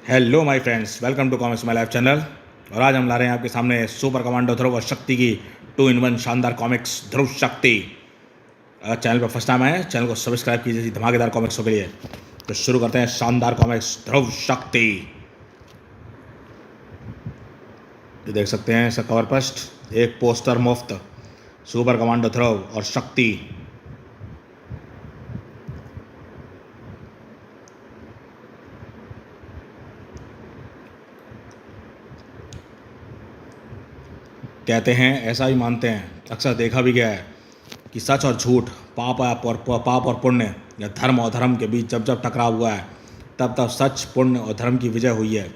Hello my friends, welcome to comics my life channel. और आज हम ला रहे हैं आपके सामने सुपर कमांडो ध्रुव और शक्ति की 2-in-1 शानदार कॉमिक्स ध्रुव शक्ति। अगर चैनल पर फर्स्ट टाइम आए, चैनल को सब्सक्राइब कीजिए इसी धमाकेदार कॉमिक्सों के लिए। तो शुरू करते हैं शानदार कॉमिक्स ध्रुव शक्ति। ये देख सकते हैं इसका कवर फर्स्ट, एक पोस्टर मुफ्त सुपर कमांडो ध्रुव और शक्ति। कहते हैं, ऐसा ही मानते हैं, अक्सर देखा भी गया है कि सच और झूठ, पाप और पुण्य या धर्म और धर्म के बीच जब जब टकराव हुआ है, तब तब सच, पुण्य और धर्म की विजय हुई है।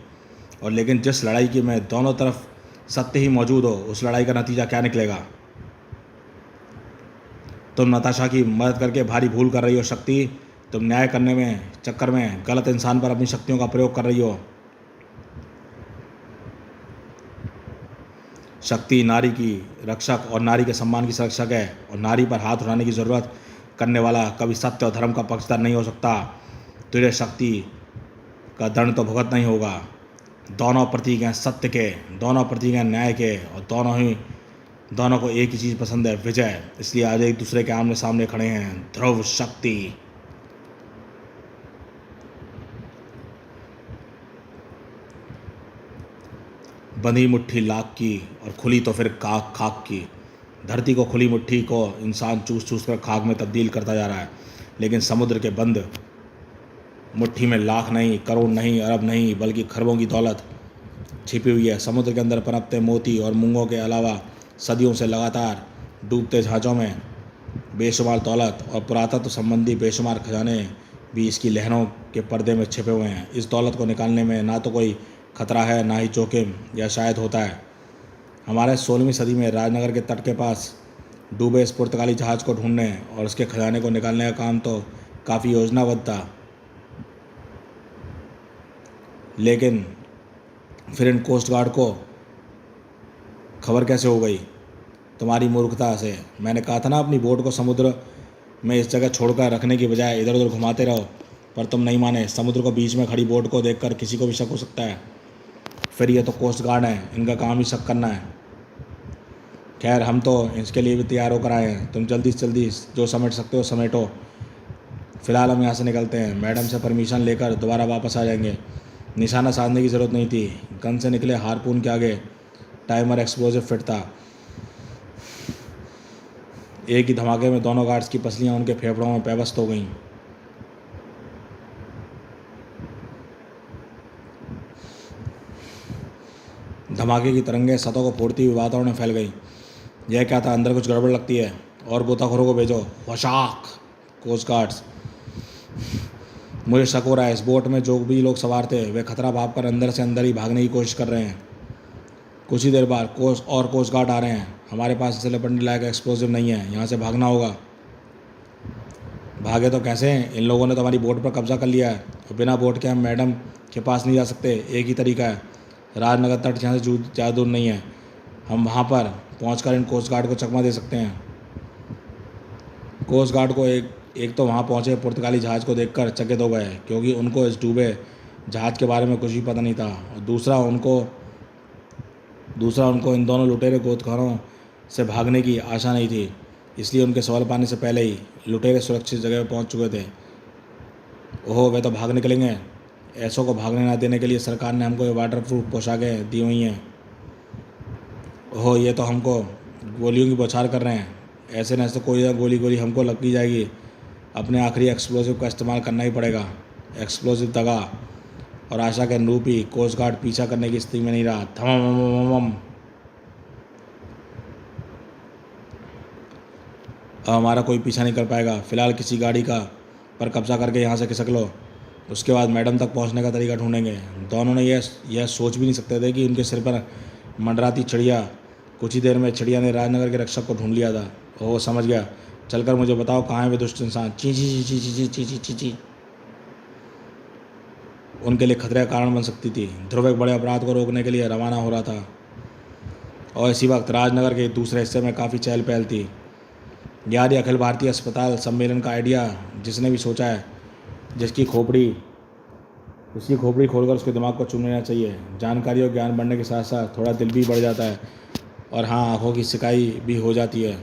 और लेकिन जिस लड़ाई की में दोनों तरफ सत्य ही मौजूद हो, उस लड़ाई का नतीजा क्या निकलेगा? तुम नताशा की मदद करके भारी भूल कर रही हो शक्ति। तुम न्याय करने में चक्कर में गलत इंसान पर अपनी शक्तियों का प्रयोग कर रही हो। शक्ति नारी की रक्षक और नारी के सम्मान की संरक्षक है, और नारी पर हाथ उठाने की ज़रूरत करने वाला कभी सत्य और धर्म का पक्षधर नहीं हो सकता। तुझे शक्ति का दंड तो भुगतना नहीं होगा। दोनों प्रतीक हैं सत्य के, दोनों प्रतीक हैं न्याय के, और दोनों को एक ही चीज़ पसंद है, विजय। इसलिए आज एक दूसरे के आमने सामने खड़े हैं ध्रुव शक्ति। बंधी मुट्ठी लाख की और खुली तो फिर खाक की। धरती को खुली मुट्ठी को इंसान चूस चूस कर खाक में तब्दील करता जा रहा है, लेकिन समुद्र के बंद मुट्ठी में लाख नहीं, करोड़ नहीं, अरब नहीं, बल्कि खरबों की दौलत छिपी हुई है। समुद्र के अंदर पनपते मोती और मूंगों के अलावा सदियों से लगातार डूबते जहाज़ों में बेशुमार दौलत और पुरातत्व संबंधी बेशुमार खजाने भी इसकी लहरों के पर्दे में छिपे हुए हैं। इस दौलत को निकालने में ना तो कोई खतरा है, ना ही जोखिम, या शायद होता है। हमारे 16वीं सदी में राजनगर के तट के पास डूबे इस पुर्तगाली जहाज़ को ढूंढने और उसके खजाने को निकालने का काम तो काफ़ी योजनाबद्ध था, लेकिन फिर इन कोस्ट गार्ड को खबर कैसे हो गई? तुम्हारी मूर्खता से। मैंने कहा था ना, अपनी बोट को समुद्र में इस जगह छोड़कर रखने की बजाय इधर उधर घुमाते रहो, पर तुम नहीं माने। समुद्र को बीच में खड़ी बोट को देखकर किसी को भी शक हो सकता है। फिर ये तो कोस्ट गार्ड है, इनका काम ही शक करना है। खैर, हम तो इसके लिए भी तैयार होकर आए हैं। तुम जल्दी से जल्दी जो समेट सकते हो समेटो। फिलहाल हम यहाँ से निकलते हैं। मैडम से परमिशन लेकर दोबारा वापस आ जाएंगे। निशाना साधने की ज़रूरत नहीं थी। गन से निकले हारपून के आगे टाइमर एक्सप्लोजिव फिट था। एक ही धमाके में दोनों गार्ड्स की पसलियाँ उनके फेफड़ों में पेवस्त हो गईं। धमाके की तरंगें सतह को फोड़ती हुई वातावरण में फैल गई। यह क्या था? अंदर कुछ गड़बड़ लगती है। और गोताखोरों को भेजो। वशाक कोस्ट गार्ड्स। मुझे शक हो रहा है इस बोट में जो भी लोग सवार थे, वे खतरा भाप कर अंदर से अंदर ही भागने की कोशिश कर रहे हैं। कुछ ही देर बाद कोस्ट गार्ड आ रहे हैं। हमारे पास इसे लपटने लायक एक्सप्लोजिव नहीं है। यहाँ से भागना होगा। भागे तो कैसे? इन लोगों ने तो हमारी बोट पर कब्जा कर लिया है, और बिना बोट के हम मैडम के पास नहीं जा सकते। एक ही तरीका है, राजनगर तट यहाँ से ज़्यादा दूर नहीं है। हम वहाँ पर पहुँचकर इन कोस्ट गार्ड को चकमा दे सकते हैं। कोस्ट गार्ड को एक तो वहाँ पहुँचे पुर्तगाली जहाज़ को देखकर चकित हो गए, क्योंकि उनको इस डूबे जहाज़ के बारे में कुछ भी पता नहीं था। और दूसरा उनको इन दोनों लुटेरे गोतखारों से भागने की आशा नहीं थी। इसलिए उनके सवाल पाने से पहले ही लुटेरे सुरक्षित जगह पर पहुँच चुके थे। ओहो, वे तो भाग निकलेंगे। ऐसों को भागने ना देने के लिए सरकार ने हमको ये वाटर प्रूफ पोशाकें दी हुई हैं। ओहो, ये तो हमको गोलियों की बौछार कर रहे हैं। ऐसे न ऐसे कोई ना गोली हमको लग जाएगी। अपने आखिरी एक्सप्लोजिव का इस्तेमाल करना ही पड़ेगा। एक्सप्लोजिव दगा और आशा के अनुरूप ही कोस्ट गार्ड पीछा करने की स्थिति में नहीं रहा। थम। अब हमारा कोई पीछा नहीं कर पाएगा। फिलहाल किसी गाड़ी का पर कब्जा करके यहाँ से खिसक लो। उसके बाद मैडम तक पहुँचने का तरीका ढूंढेंगे। दोनों ने यह सोच भी नहीं सकते थे कि उनके सिर पर मंडराती चिड़िया। कुछ ही देर में चिड़िया ने राजनगर के रक्षक को ढूंढ लिया था। ओह, समझ गया। चलकर मुझे बताओ, कहाँ है वे दुष्ट इंसान? ची ची ची ची ची ची ची ची ची। उनके लिए खतरे का कारण बन सकती थी। ध्रुव एक बड़े अपराध को रोकने के लिए रवाना हो रहा था, और इसी वक्त राजनगर के दूसरे हिस्से में काफ़ी चहल पहल थी। यार, ये अखिल भारतीय अस्पताल सम्मेलन का आइडिया जिसने भी सोचा है, जिसकी खोपड़ी उसकी खोपड़ी खोलकर उसके दिमाग को चूम लेना चाहिए। जानकारी और ज्ञान बढ़ने के साथ साथ थोड़ा दिल भी बढ़ जाता है और हाँ, आँखों की सिकाई भी हो जाती है।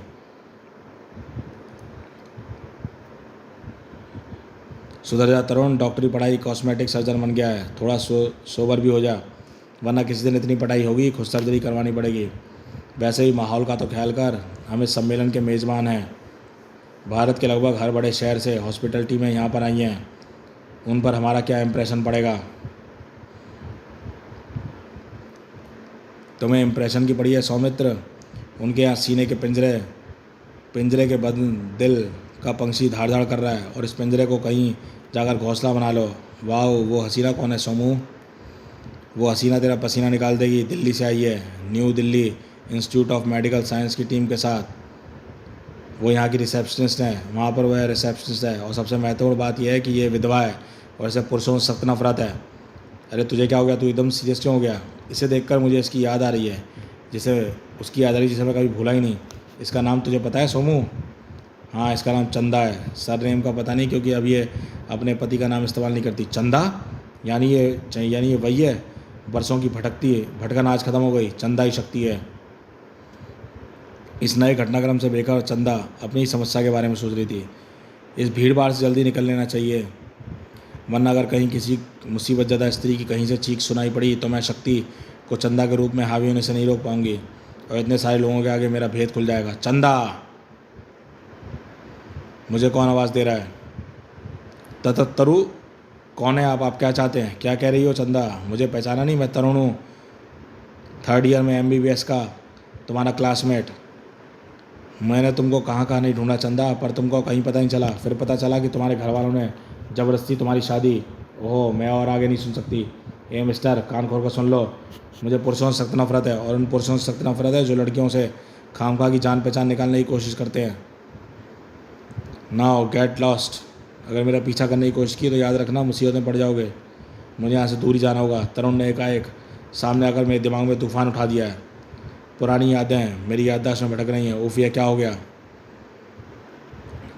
सुधर जा तरुण, डॉक्टरी पढ़ाई कॉस्मेटिक सर्जन बन गया है। थोड़ा सोबर भी हो जा, वरना किसी दिन इतनी पढ़ाई होगी खुद सर्जरी करवानी पड़ेगी। वैसे ही माहौल का तो ख्याल कर, हम इस सम्मेलन के मेज़बान हैं। भारत के लगभग हर बड़े शहर से हॉस्पिटल टीमें यहाँ पर आई हैं। उन पर हमारा क्या इम्प्रेशन पड़ेगा? तुम्हें इम्प्रेशन की पड़ी है सौमित्र? उनके यहाँ सीने के पिंजरे के बदन दिल का पंछी धाड़ धाड़ कर रहा है और इस पिंजरे को कहीं जाकर घोंसला बना लो। वाह, वो हसीना कौन है सोमू? वो हसीना तेरा पसीना निकाल देगी। दिल्ली से आई है, new Delhi institute of medical science की टीम के साथ। वो यहाँ की रिसेप्शनिस्ट है, वहाँ पर वह रिसेप्शनिस्ट है। और सबसे महत्वपूर्ण बात यह है कि ये विधवा है और इसे पुरुषों से सख्त नफरत है। अरे तुझे क्या हो गया? तू एकदम सीरियस क्यों हो गया? इसे देखकर मुझे इसकी याद आ रही है, जिसे उसकी याद आ रही है जिसे मैं कभी भूला ही नहीं। इसका नाम तुझे पता है सोमू? हाँ, इसका नाम चंदा है। सर नेम का पता नहीं, क्योंकि अब ये अपने पति का नाम इस्तेमाल नहीं करती। चंदा? यानी ये वही है, बरसों की भटकन आज ख़त्म हो गई। चंदा ही शक्ति है। इस नए घटनाक्रम से बेकार चंदा अपनी समस्या के बारे में सोच रही थी। इस भीड़ भाड़ से जल्दी निकल लेना चाहिए, वरना अगर कहीं किसी मुसीबत ज़्यादा स्त्री की कहीं से चीख सुनाई पड़ी तो मैं शक्ति को चंदा के रूप में हावी होने से नहीं रोक पाऊंगी और इतने सारे लोगों के आगे मेरा भेद खुल जाएगा। चंदा! मुझे कौन आवाज़ दे रहा है? तरू, कौन है आप क्या चाहते हैं? क्या कह रही हो चंदा? मुझे पहचाना नहीं? मैं तरुण हूँ, 3rd ईयर में MBBS का तुम्हारा क्लासमेट। मैंने तुमको कहाँ कहाँ नहीं ढूंढा चंदा, पर तुमको कहीं पता नहीं चला। फिर पता चला कि तुम्हारे घर वालों ने ज़बरदस्ती तुम्हारी शादी। ओह, मैं और आगे नहीं सुन सकती। ए मिस्टर, कान खोल कर सुन लो। मुझे पुरुषों से सख्त नफरत है, और उन पुरुषों से सख्त नफरत है जो लड़कियों से खामखा की जान पहचान निकालने की कोशिश करते हैं। Now get lost. अगर मेरा पीछा करने की कोशिश की तो याद रखना मुसीबत में पड़ जाओगे। मुझे यहाँ से दूर ही जाना होगा। तरुण ने एकाएक सामने आकर मेरे दिमाग में तूफान उठा दिया है। पुरानी यादें मेरी याददाश्त में भटक रही हैं। उफ, ये क्या हो गया?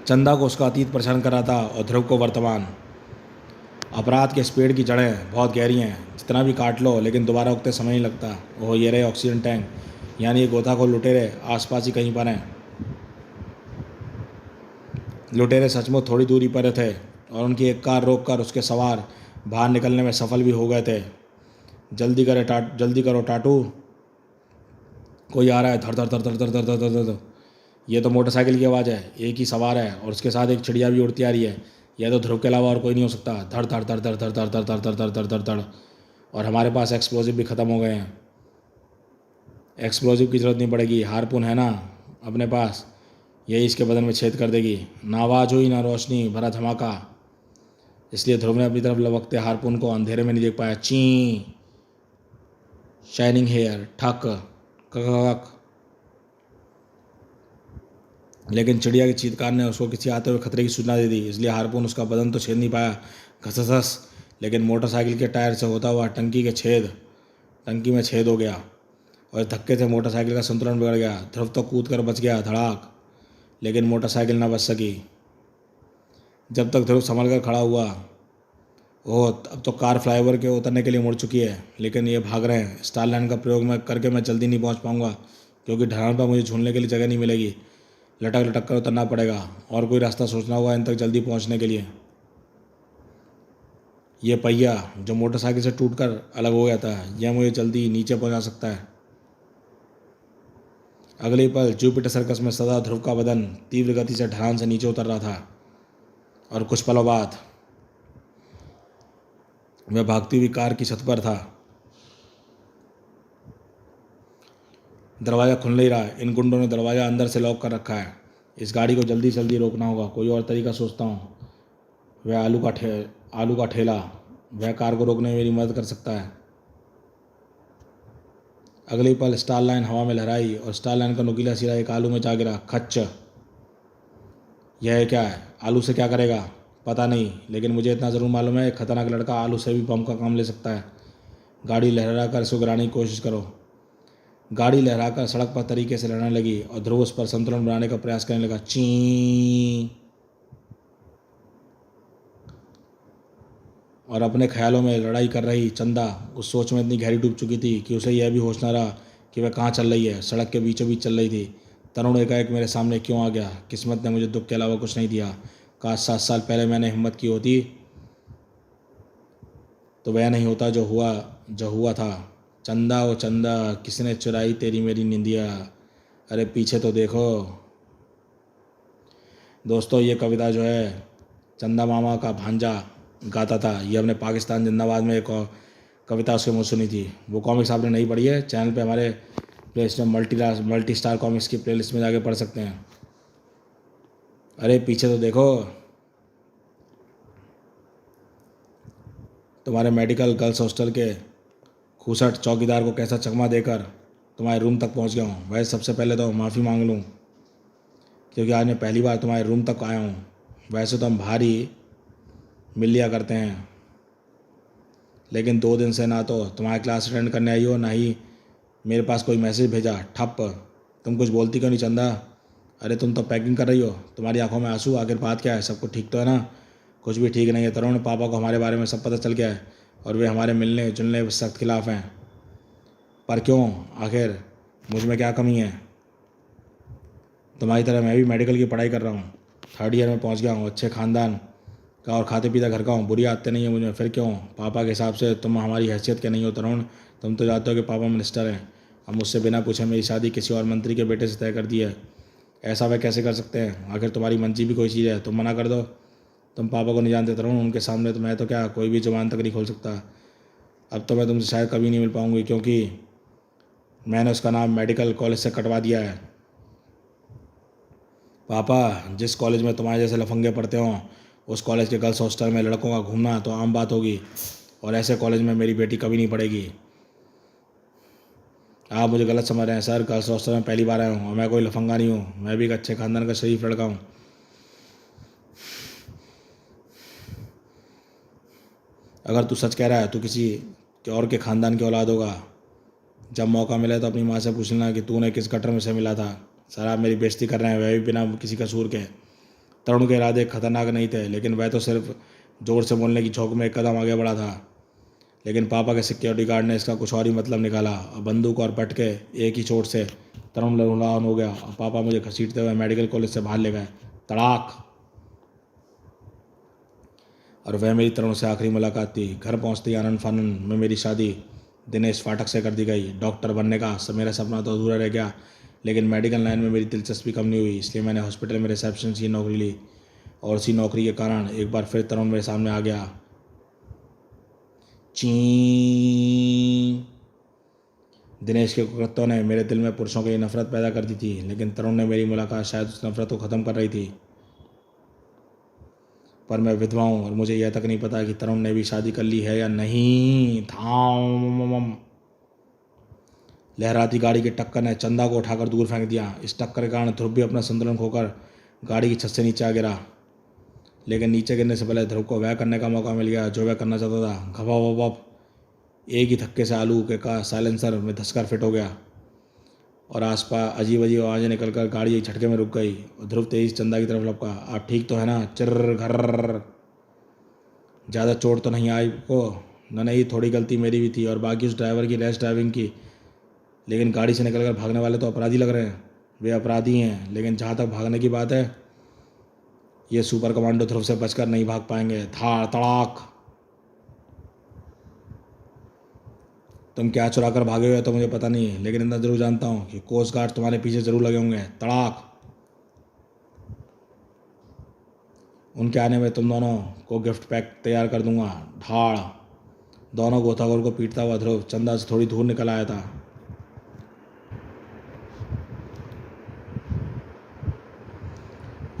चंदा को उसका अतीत परेशान कर रहा था और ध्रुव को वर्तमान। अपराध के इस पेड़ की जड़ें बहुत गहरी हैं, जितना भी काट लो लेकिन दोबारा उगते समय नहीं लगता। ओह, ये रहे ऑक्सीजन टैंक, यानी ये गोताखोर लुटेरे आसपास ही कहीं पर हैं। लुटेरे सचमुच थोड़ी दूरी पर थे और उनकी एक कार रोककर उसके सवार बाहर निकलने में सफल भी हो गए थे। जल्दी करो टाटू, कोई आ रहा है। धर धर धर धर धर धर धर धर धर। ये तो मोटरसाइकिल की आवाज़ है। एक ही सवार है और उसके साथ एक चिड़िया भी उड़ती आ रही है। यह तो ध्रुव के अलावा और कोई नहीं हो सकता। धड़ धड़ धड़ धड़ धड़ धड़ धड़ धड़ धड़ धड़ धड़ धड़ धड़। और हमारे पास एक्सप्लोजिव भी ख़त्म हो गए हैं। एक्सप्लोजिव की ज़रूरत नहीं पड़ेगी, हारपून है ना अपने पास, यही इसके बदन में छेद कर देगी। ना आवाज़ हुई ना रोशनी भरा धमाका, इसलिए ध्रुव ने अपनी तरफ लपकते हारपून को अंधेरे में नहीं देख पाया। ची, शाइनिंग हेयर, ठक कक। लेकिन चिड़िया की चीत्कार ने उसको किसी आते हुए खतरे की सूचना दे दी, इसलिए हारपून उसका बदन तो छेद नहीं पाया, घसघस, लेकिन मोटरसाइकिल के टायर से होता हुआ टंकी में छेद हो गया और धक्के से मोटरसाइकिल का संतुलन बिगड़ गया। ध्रुव तो कूद कर बच गया धड़ाक, लेकिन मोटरसाइकिल न बच सकी। जब तक ध्रुव संभल कर खड़ा हुआ, ओह, अब तो कार फ्लाईओवर के उतरने के लिए मुड़ चुकी है, लेकिन ये भाग रहे हैं। स्टार लाइन का प्रयोग करके मैं जल्दी नहीं पहुंच पाऊंगा, क्योंकि ढलान पर मुझे झूलने के लिए जगह नहीं मिलेगी। लटक लटक कर उतरना पड़ेगा और कोई रास्ता सोचना होगा इन तक जल्दी पहुंचने के लिए। ये पहिया जो मोटरसाइकिल से टूटकर अलग हो गया था, यह मुझे जल्दी नीचे पहुंचा सकता है। अगले पल जुपिटर सर्कस में सदा ध्रुव का बदन तीव्र गति से ढलान से नीचे उतर रहा था और कुछ पलों बाद वह भागती हुई कार की छत पर था। दरवाज़ा खुल नहीं रहा। इन गुंडों ने दरवाज़ा अंदर से लॉक कर रखा है। इस गाड़ी को जल्दी से जल्दी रोकना होगा। कोई और तरीका सोचता हूँ। वह आलू का ठेला वह कार को रोकने में मेरी मदद कर सकता है। अगली पल स्टार लाइन हवा में लहराई और स्टार लाइन का नुकीला सिरा एक आलू में जा गिरा। खच्च! यह क्या है? आलू से क्या करेगा पता नहीं, लेकिन मुझे इतना ज़रूर मालूम है, एक खतरनाक लड़का आलू से भी बम का काम ले सकता है। गाड़ी लहरा कर इसको गिराने की कोशिश करो। गाड़ी लहराकर सड़क पर तरीके से लड़ने लगी और ध्रुव उस पर संतुलन बनाने का प्रयास करने लगा। ची! और अपने ख्यालों में लड़ाई कर रही चंदा उस सोच में इतनी गहरी डूब चुकी थी कि उसे यह भी होश न रहा कि वह कहाँ चल रही है। सड़क के बीचों बीच चल रही थी। तरुण एकाएक मेरे सामने क्यों आ गया? किस्मत ने मुझे दुख के अलावा कुछ नहीं दिया। काश 7 साल पहले मैंने हिम्मत की होती तो वह नहीं होता जो हुआ था। चंदा ओ चंदा, किसने चुराई तेरी मेरी निंदिया, अरे पीछे तो देखो। दोस्तों, ये कविता जो है चंदा मामा का भांजा गाता था। ये हमने पाकिस्तान जिंदाबाद में एक कविता उसके मुँह सुनी थी। वो कॉमिक्स आपने नहीं पढ़ी है, चैनल पे हमारे प्लेलिस्ट में मल्टी स्टार कॉमिक्स की प्लेलिस्ट में जाके पढ़ सकते हैं। अरे पीछे तो देखो। तुम्हारे मेडिकल गर्ल्स हॉस्टल के खूसट चौकीदार को कैसा चकमा देकर तुम्हारे रूम तक पहुंच गया हूँ। वैसे सबसे पहले तो माफ़ी मांग लूँ क्योंकि आज मैं पहली बार तुम्हारे रूम तक आया हूँ। वैसे तो हम बाहर ही मिल लिया करते हैं, लेकिन 2 दिन से ना तो तुम्हारी क्लास अटेंड करने आई हो, ना ही मेरे पास कोई मैसेज भेजा। ठप। तुम कुछ बोलती क्यों नहीं चंदा? अरे तुम तो पैकिंग कर रही हो, तुम्हारी आंखों में आंसू। आखिर बात क्या है? सब कुछ ठीक तो है ना? कुछ भी ठीक नहीं है तरुण। पापा को हमारे बारे में सब पता चल गया है और वे हमारे मिलने जुलने सख्त खिलाफ हैं। पर क्यों? आखिर मुझ में क्या कमी है? तुम्हारी तरह मैं भी मेडिकल की पढ़ाई कर रहा हूँ, 3rd ईयर में पहुँच गया हूँ। अच्छे ख़ानदान का और खाते पीते घर का हूँ। बुरी आदतें नहीं है मुझे। फिर क्यों? पापा के हिसाब से तुम हमारी हैसियत के नहीं हो तरुण। तुम तो जानते हो कि पापा मिनिस्टर हैं। अब मुझसे बिना पूछे मेरी शादी किसी और मंत्री के बेटे से तय कर दी है। ऐसा वह कैसे कर सकते हैं? आखिर तुम्हारी मंची भी कोई चीज़ है? तुम मना कर दो। तुम पापा को नहीं जानते तरुण, उनके सामने तो मैं तो क्या कोई भी जुबान तक नहीं खोल सकता। अब तो मैं तुमसे शायद कभी नहीं मिल पाऊंगी क्योंकि मैंने उसका नाम मेडिकल कॉलेज से कटवा दिया है। पापा, जिस कॉलेज में तुम्हारे जैसे लफंगे पढ़ते हों उस कॉलेज के गर्ल्स हॉस्टल में लड़कों का घूमना तो आम बात होगी, और ऐसे कॉलेज में मेरी बेटी कभी नहीं पढ़ेगी। आप मुझे गलत समझ रहे हैं सर। गर्ल्स हॉस्टल में पहली बार आया हूँ और मैं कोई लफंगा नहीं हूँ। मैं भी एक अच्छे खानदान का शरीफ लड़का हूँ। अगर तू सच कह रहा है तो किसी और के खानदान की औलाद होगा। जब मौका मिले तो अपनी माँ से पूछ लेना कि तूने किस गटर में से मिला था। सर, आप मेरी बेइज्जती कर रहे हैं, वह भी बिना किसी कसूर के। तरुण के इरादे खतरनाक नहीं थे, लेकिन वह तो सिर्फ जोर से बोलने की झोंक में एक कदम आगे बढ़ा था। लेकिन पापा के सिक्योरिटी गार्ड ने इसका कुछ और ही मतलब निकाला और बंदूक और पटके एक ही चोट से तरुण लहूलुहान हो गया और पापा मुझे घसीटते हुए मेडिकल कॉलेज से बाहर ले गए। तड़ाक। और वह मेरी तरुण से आखिरी मुलाकात थी। घर पहुंचते ही आनन फानन में मेरी शादी दिनेश फाटक से कर दी गई। डॉक्टर बनने का मेरा सपना तो अधूरा रह गया, लेकिन मेडिकल लाइन में मेरी दिलचस्पी कम नहीं हुई। इसलिए मैंने हॉस्पिटल में रिसेप्शन की नौकरी ली और उसी नौकरी के कारण एक बार फिर तरुण मेरे सामने आ गया। ची। दिनेश के कुकर्तों ने मेरे दिल में पुरुषों के लिए नफरत पैदा कर दी थी, लेकिन तरुण ने मेरी मुलाकात शायद उस नफरत को ख़त्म कर रही थी। पर मैं विधवा हूँ और मुझे यह तक नहीं पता कि तरुण ने भी शादी कर ली है या नहीं। धाम। लहराती गाड़ी की टक्कर ने चंदा को उठाकर दूर फेंक दिया। इस टक्कर के कारण ध्रुव भी अपना संतुलन खोकर गाड़ी की छत से नीचे आ गिरा, लेकिन नीचे गिरने से पहले ध्रुव को वह करने का मौका मिल गया जो वह करना चाहता था। घपा। एक ही धक्के से आलू के का साइलेंसर में धंसकर फिट हो गया और आसपास अजीब अजीब आवाज़ें निकलकर गाड़ी एक झटके में रुक गई और ध्रुव तेज चंदा की तरफ लपका। आप ठीक तो है ना? चिर्र घर। ज़्यादा चोट तो नहीं आई को? नहीं, थोड़ी गलती मेरी भी थी और बाकी उस ड्राइवर की रैश ड्राइविंग की, लेकिन गाड़ी से निकलकर भागने वाले तो अपराधी लग रहे हैं। वे अपराधी हैं, लेकिन जहाँ तक भागने की बात है, ये सुपर कमांडो ध्रुव से बचकर नहीं भाग पाएंगे। था तड़ाक। तुम क्या चुरा कर भागे हुए तो मुझे पता नहीं, लेकिन इतना जरूर जानता हूँ कि कोस्ट गार्ड तुम्हारे पीछे जरूर लगे होंगे। तड़ाक। उनके आने में तुम दोनों को गिफ्ट पैक तैयार कर दूंगा। ढाड़। दोनों गोताखोर को पीटता हुआ ध्रुव चंदा से थोड़ी दूर निकल आया था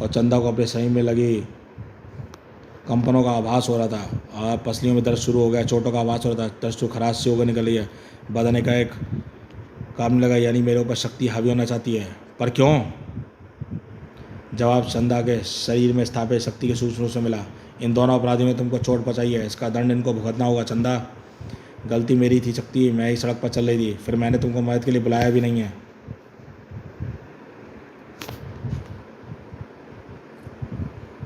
और चंदा को अपने सही में लगी कंपनों का आभास हो रहा था। पसलियों में दर्द शुरू हो गया, चोटों का आभास हो रहा था। दर्द खराश से होकर निकल रही है। बदन का एक काम लगा, यानी मेरे ऊपर शक्ति हावी होना चाहती है। पर क्यों? जवाब चंदा के शरीर में स्थापित शक्ति के सूचना से मिला। इन दोनों अपराधियों ने तुमको चोट पहुंचाई है, इसका दंड इनको भुगतना होगा। चंदा, गलती मेरी थी शक्ति, मैं ही सड़क पर चल रही थी, फिर मैंने तुमको मदद के लिए बुलाया भी नहीं है।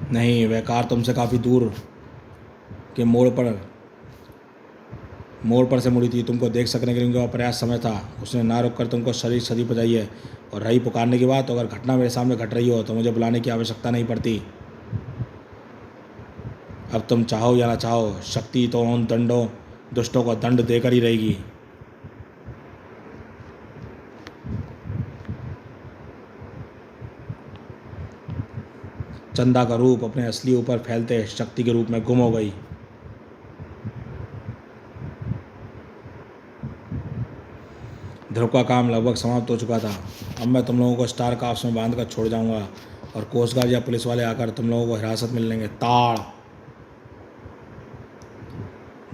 नहीं, वह कार तुमसे काफ़ी दूर के मोड़ पर मोड़ पर से मुड़ी थी, तुमको देख सकने के लिए उनका प्रयास समय था। उसने ना रुक कर तुमको शरीर सदी बजाई है। और रही पुकारने की बात, तो अगर घटना मेरे सामने घट रही हो तो मुझे बुलाने की आवश्यकता नहीं पड़ती। अब तुम चाहो या ना चाहो, शक्ति तो उन दंडों दुष्टों को दंड देकर ही रहेगी। चंदा का रूप अपने असली ऊपर फैलते शक्ति के रूप में गुम हो गई। ध्रुव का काम लगभग समाप्त हो चुका था। अब मैं तुम लोगों को स्टार काफ्स में बांध कर छोड़ जाऊंगा और कोस्ट गार्ड या पुलिस वाले आकर तुम लोगों को हिरासत में लेंगे। ताड़।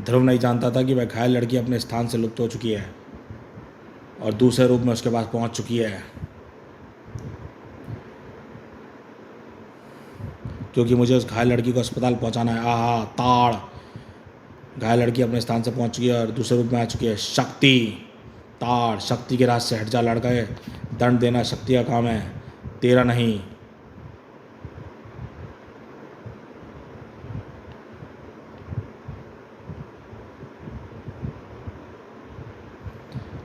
ध्रुव नहीं जानता था कि वह घायल लड़की अपने स्थान से लुप्त हो चुकी है और दूसरे रूप में उसके पास पहुंच चुकी है, क्योंकि मुझे उस घायल लड़की को अस्पताल पहुंचाना है। आहा, ताड़। घायल लड़की अपने स्थान से पहुंच चुकी है और दूसरे रूप में आ चुकी है। शक्ति। ताड़। शक्ति के रास्ते से हट जा लड़के, दंड देना शक्ति का काम है, तेरा नहीं।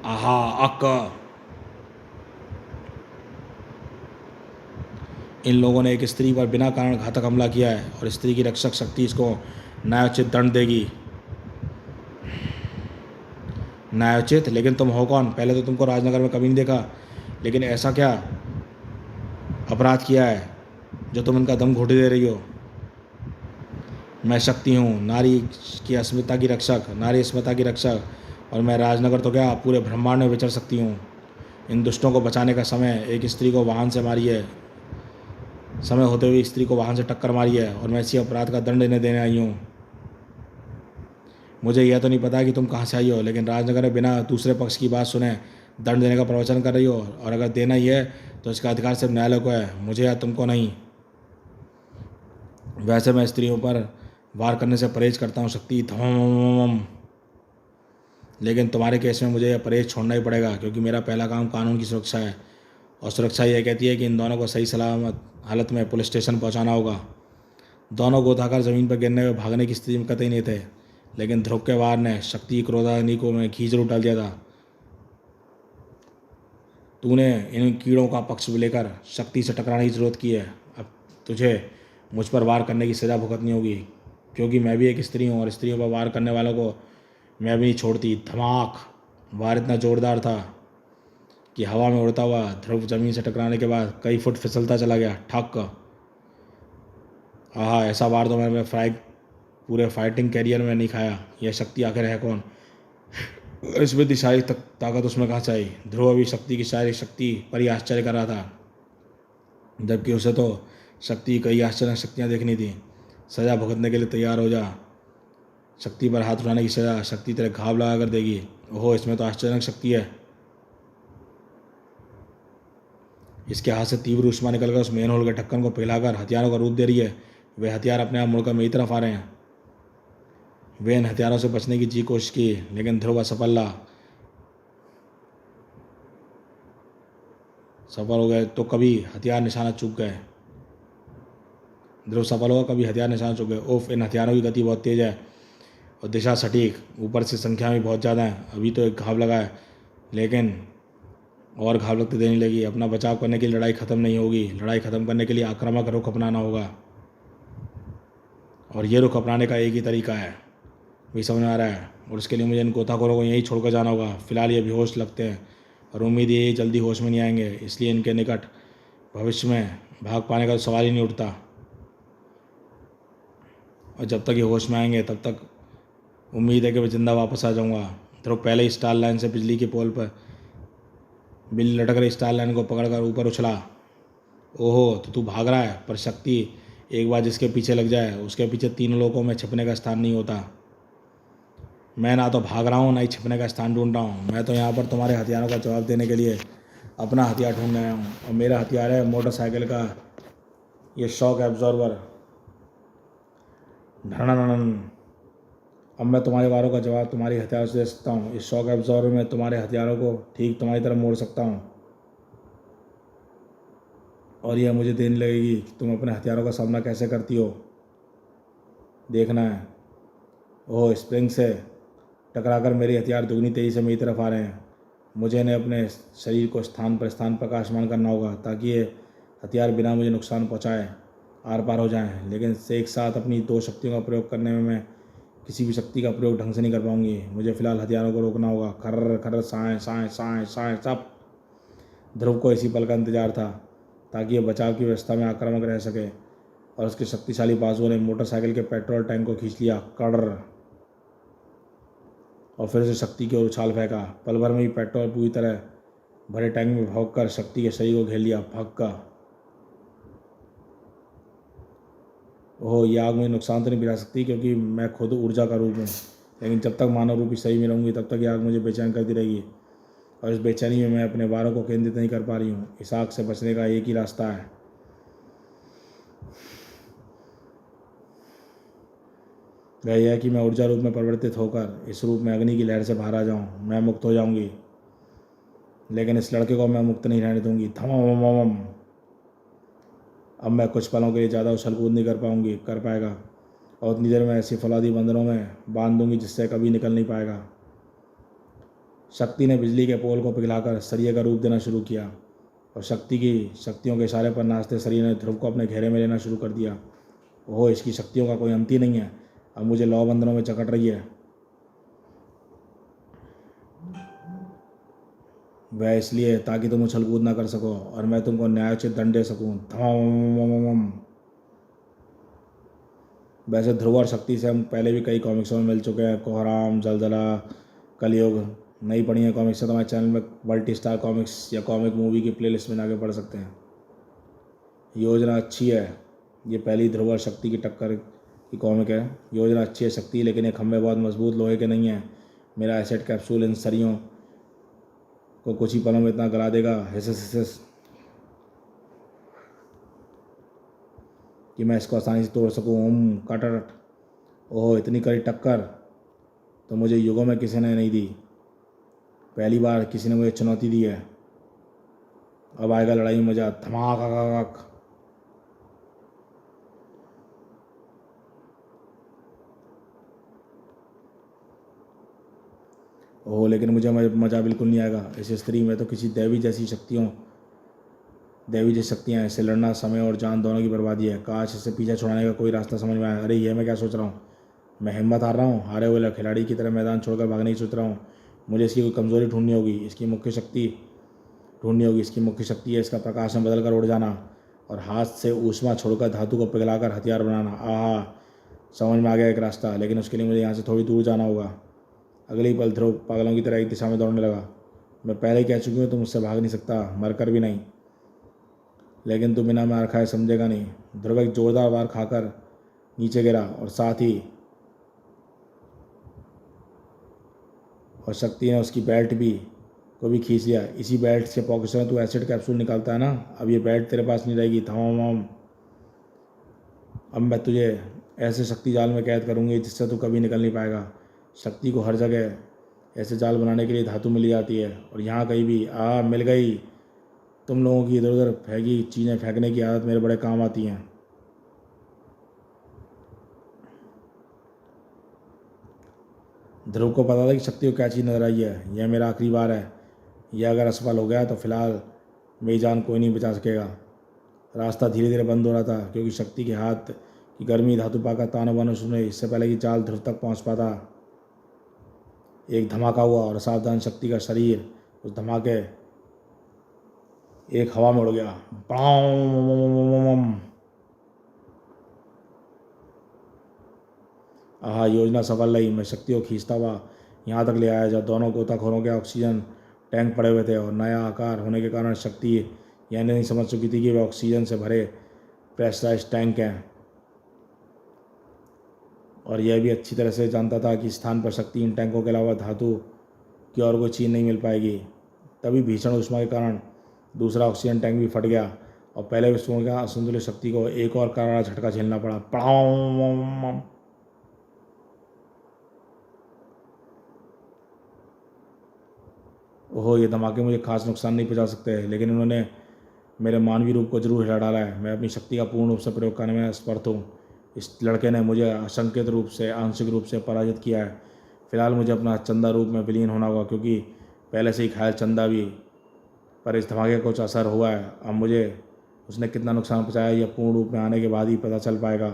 आहा, अक। इन लोगों ने एक स्त्री पर बिना कारण घातक हमला किया है और स्त्री की रक्षक शक्ति इसको न्यायोचित दंड देगी। न्यायोचित? लेकिन तुम हो कौन? पहले तो तुमको राजनगर में कभी नहीं देखा, लेकिन ऐसा क्या अपराध किया है जो तुम इनका दम घोटे दे रही हो? मैं शक्ति हूँ, नारी की अस्मिता की रक्षक, नारी अस्मिता की रक्षक, और मैं राजनगर तो क्या पूरे ब्रह्मांड में विचर सकती हूँ। इन दुष्टों को बचाने का समय एक स्त्री को वाहन से मारी है, समय होते हुए स्त्री को वाहन से टक्कर मारी है, और मैं इसी अपराध का दंड इन्हें देने आई हूँ। मुझे यह तो नहीं पता कि तुम कहाँ से आई हो, लेकिन राजनगर में बिना दूसरे पक्ष की बात सुने दंड देने का प्रवचन कर रही हो, और अगर देना ही है तो इसका अधिकार सिर्फ न्यायालय को है, मुझे या तुमको नहीं। वैसे मैं स्त्रियों पर वार करने से परहेज करता हूँ शक्ति, धम, लेकिन तुम्हारे केस में मुझे यह परहेज छोड़ना ही पड़ेगा, क्योंकि मेरा पहला काम कानून की सुरक्षा है, और सुरक्षा यह कहती है कि इन दोनों को सही सलामत हालत में पुलिस स्टेशन पहुंचाना होगा। दोनों को उठाकर ज़मीन पर गिरने में भागने की स्थिति में कतई नहीं थे, लेकिन ध्रुव के वार ने शक्ति क्रोधाग्नि को में घी जरूर डाल दिया था। तूने इन कीड़ों का पक्ष लेकर शक्ति से टकराने की जरूरत की है। अब तुझे मुझ पर वार करने की सज़ा भुगतनी होगी, क्योंकि मैं भी एक स्त्री हूँ और स्त्रियों पर वार करने वालों को मैं भी नहीं छोड़ती। धमाक। वार इतना जोरदार था कि हवा में उड़ता हुआ ध्रुव जमीन से टकराने के बाद कई फुट फिसलता चला गया। ठक। आहा, ऐसा वार तो मैंने पूरे फाइटिंग कैरियर में नहीं खाया। यह शक्ति आखिर है कौन? इसमें शारीरिक ताकत उसमें कहाँ से आई? ध्रुव अभी शक्ति की शारीरिक शक्ति पर ही आश्चर्य कर रहा था, जबकि उसे तो शक्ति कई आश्चर्य शक्तियाँ देखनी थी। सज़ा भुगतने के लिए तैयार हो जा। शक्ति पर हाथ उठाने की सज़ा शक्ति तेरे घाव लगा कर देगी। ओहो, इसमें तो आश्चर्यजनक शक्ति है। इसके हाथ से तीव्र ऊष्मा निकलकर उस मेन होल के ढक्कन को पिघलाकर हथियारों का रूप दे रही है। वे हथियार अपने आप मुड़कर मेरी तरफ आ रहे हैं। वे इन हथियारों से बचने की जी कोशिश की, लेकिन ध्रुव सफल हो गए तो कभी हथियार निशाना चूक गए। ध्रुव सफल होगा, कभी हथियार निशाना चूक गए। ओफ, इन हथियारों की गति बहुत तेज है और दिशा सटीक, ऊपर से संख्या में बहुत ज़्यादा है। अभी तो एक घाव लगा है, लेकिन और घाव लगते देने लगी। अपना बचाव करने के लिए लड़ाई ख़त्म नहीं होगी। लड़ाई ख़त्म करने के लिए आक्रामक रुख अपनाना होगा, और ये रुख अपनाने का एक ही तरीका है, भी समझ में आ रहा है। और उसके लिए मुझे इन गोताखोरों को यहीं छोड़कर जाना होगा। फिलहाल ये बेहोश लगते हैं और उम्मीद ये जल्दी होश में नहीं आएंगे, इसलिए इनके निकट भविष्य में भाग पाने का तो सवाल ही नहीं उठता। और जब तक ये होश में आएंगे तब तक उम्मीद है कि मैं जिंदा वापस आ जाऊंगा। ध्रुव पहले ही स्टार लाइन से बिजली के पोल पर बिल्ली लटक रही स्टार लाइन को पकड़कर ऊपर उछला। ओहो, तो तू भाग रहा है, पर शक्ति एक बार जिसके पीछे लग जाए उसके पीछे तीनों लोगों में छिपने का स्थान नहीं होता। मैं ना तो भाग रहा हूँ, ना ही छिपने का स्थान ढूंढ रहा हूँ। मैं तो यहाँ पर तुम्हारे हथियारों का जवाब देने के लिए अपना हथियार ढूंढने आया हूँ, और मेरा हथियार है मोटरसाइकिल का ये शॉक एब्जॉर्बर। ढनन। अब मैं तुम्हारे वारों का जवाब तुम्हारी हथियारों से दे सकता हूँ। इस शॉक एब्जॉर्बर में तुम्हारे हथियारों को ठीक तुम्हारी तरफ मोड़ सकता हूँ, और यह मुझे देने लगेगी कि तुम अपने हथियारों का सामना कैसे करती हो। देखना है। ओह, स्प्रिंग से टकराकर मेरे हथियार दुगनी तेज़ी से मेरी तरफ आ रहे हैं। मुझे इन्हें अपने शरीर को स्थान पर स्थान प्रकाशमान करना होगा ताकि ये हथियार बिना मुझे नुकसान पहुंचाए आर पार हो जाएं। लेकिन से एक साथ अपनी दो शक्तियों का प्रयोग करने में मैं किसी भी शक्ति का प्रयोग ढंग से नहीं कर पाऊंगी। मुझे फिलहाल हथियारों को रोकना होगा। खर्र खर्र साए साए साए साए सब। ध्रुव को इसी पल का इंतजार था ताकि ये बचाव की व्यवस्था में आक्रामक रह सके, और उसके शक्तिशाली बाजुओं ने मोटरसाइकिल के पेट्रोल टैंक को खींच लिया कड़र, और फिर उसे शक्ति की ओर उछाल फेंका। पल भर में ही पेट्रोल पूरी तरह भरे टैंक में भौंककर शक्ति के शरीर को घेर लिया। भक्का ओह, ये आग मुझे नुकसान तो नहीं पहुंचा सकती क्योंकि मैं खुद ऊर्जा का रूप हूँ, लेकिन जब तक मानव रूपी शरीर में रहूँगी तब तक ये आग मुझे बेचैन करती रहेगी, और इस बेचैनी में मैं अपने वारों को केंद्रित नहीं कर पा रही हूँ। इस आग से बचने का एक ही रास्ता है, वह यह है कि मैं ऊर्जा रूप में परिवर्तित होकर इस रूप में अग्नि की लहर से बाहर आ जाऊँ। मैं मुक्त हो जाऊँगी, लेकिन इस लड़के को मैं मुक्त नहीं रहने दूँगी। धमाम। अब मैं कुछ पलों के लिए ज़्यादा उछल कूद नहीं कर पाएगा, और उतनी देर में ऐसी फौलादी बंधनों में बांध दूंगी जिससे कभी निकल नहीं पाएगा। शक्ति ने बिजली के पोल को पिघलाकर सरिये का रूप देना शुरू किया, और शक्ति की शक्तियों के इशारे पर नाचते सरिये ने ध्रुव को अपने घेरे में लेना शुरू कर दिया। ओह, इसकी शक्तियों का कोई अंत ही नहीं है। अब मुझे लौ बंधनों में जकड़ रही है। वह इसलिए ताकि तुम उछल कूद ना कर सको और मैं तुमको न्यायोचित दंड दे सकूं। धमाम। वैसे ध्रुव और शक्ति से हम पहले भी कई कॉमिक्सों में मिल चुके हैं। कोहराम, जलजला, कलयुग। नहीं पढ़ी है कॉमिक्स तो हमारे चैनल में मल्टी स्टार कॉमिक्स या कॉमिक मूवी की प्लेलिस्ट में आगे पढ़ सकते हैं। योजना अच्छी है। ये पहली ध्रुव और शक्ति की टक्कर की कॉमिक है। योजना अच्छी है शक्ति, लेकिन ये खंभे बहुत मजबूत लोहे के नहीं हैं। मेरा एसिड कैप्सूल इन सरियों को कुछ ही पलों में इतना गला देगा हिस कि मैं इसको आसानी से तोड़ सकूं। कटट। ओह, इतनी कड़ी टक्कर तो मुझे युगों में किसी ने नहीं दी। पहली बार किसी ने मुझे चुनौती दी है। अब आएगा लड़ाई में मजा। धमाक। ओह, लेकिन मुझे मज़ा बिल्कुल नहीं आएगा। इस स्त्री में तो किसी देवी जैसी शक्तियाँ हैं। इससे लड़ना समय और जान दोनों की बर्बादी है। काश इससे पीछा छुड़ाने का कोई रास्ता समझ में आया। अरे ये मैं क्या सोच रहा हूँ? मैं हिम्मत हार रहा हूँ। हारे हुए खिलाड़ी की तरह मैदान छोड़कर भागने की सोच रहा हूँ। मुझे इसकी कोई कमज़ोरी ढूंढनी होगी। इसकी मुख्य शक्ति है इसका प्रकाश में बदल कर उड़ जाना और हाथ से ऊष्मा छोड़कर धातु को पिघलाकर हथियार बनाना। आहा, समझ में आ गया एक रास्ता, लेकिन उसके लिए मुझे यहाँ से थोड़ी दूर जाना होगा। अगले ही पल ध्रुव पागलों की तरह एक दिशा में दौड़ने लगा। मैं पहले ही कह चुकी हूँ, तुम मुझसे भाग नहीं सकता, मरकर भी नहीं। लेकिन तू बिना मार खाए समझेगा नहीं। ध्रुव एक जोरदार वार खाकर नीचे गिरा और साथ ही शक्ति ने उसकी बेल्ट को भी खींच लिया। इसी बेल्ट के पॉकेट से तू एसिड कैप्सूल निकालता है ना, अब ये बेल्ट तेरे पास नहीं रहेगी। थमाम। अब मैं तुझे ऐसे शक्ति जाल में कैद करूँगी जिससे तू कभी निकल नहीं पाएगा। शक्ति को हर जगह ऐसे जाल बनाने के लिए धातु मिल जाती है, और यहाँ कहीं भी मिल गई। तुम लोगों की इधर उधर फेंकी चीज़ें फेंकने की आदत मेरे बड़े काम आती हैं। ध्रुव को पता था कि शक्ति को क्या चीज़ नजर आई है। यह मेरा आखिरी बार है। यह अगर असफल हो गया तो फिलहाल मेरी जान कोई नहीं बचा सकेगा। रास्ता धीरे धीरे बंद हो रहा था क्योंकि शक्ति के हाथ की गर्मी धातु पाकर ताना बाना सुने। इससे पहले कि जाल ध्रुव तक पहुँच पाता, एक धमाका हुआ और असावधान शक्ति का शरीर उस धमाके एक हवा में उड़ गया। आहा, योजना सफल रही। मैं शक्ति को खींचता हुआ यहाँ तक ले आया जब दोनों गोताखोरों के ऑक्सीजन टैंक पड़े हुए थे, और नया आकार होने के कारण शक्ति यह नहीं समझ चुकी थी कि वे ऑक्सीजन से भरे प्रेशराइज टैंक हैं, और यह भी अच्छी तरह से जानता था कि स्थान पर शक्ति इन टैंकों के अलावा धातु की और कोई चीज़ नहीं मिल पाएगी। तभी भीषण ऊष्मा के कारण दूसरा ऑक्सीजन टैंक भी फट गया और पहले विस्फोट का असंतुलित शक्ति को एक और करारा झटका झेलना पड़ा। पड़ाऊं। ओहो, ये धमाके मुझे खास नुकसान नहीं पहुंचा सकते, लेकिन उन्होंने मेरे मानवीय रूप को जरूर हिला डाला है। मैं अपनी शक्ति का पूर्ण रूप से प्रयोग करने में असमर्थ हूँ। इस लड़के ने मुझे आंशिक रूप से पराजित किया है। फ़िलहाल मुझे अपना चंदा रूप में विलीन होना होगा, क्योंकि पहले से ही ख्याल चंदा भी, पर इस धमाके का कुछ असर हुआ है। अब मुझे उसने कितना नुकसान पहुँचाया यह पूर्ण रूप में आने के बाद ही पता चल पाएगा।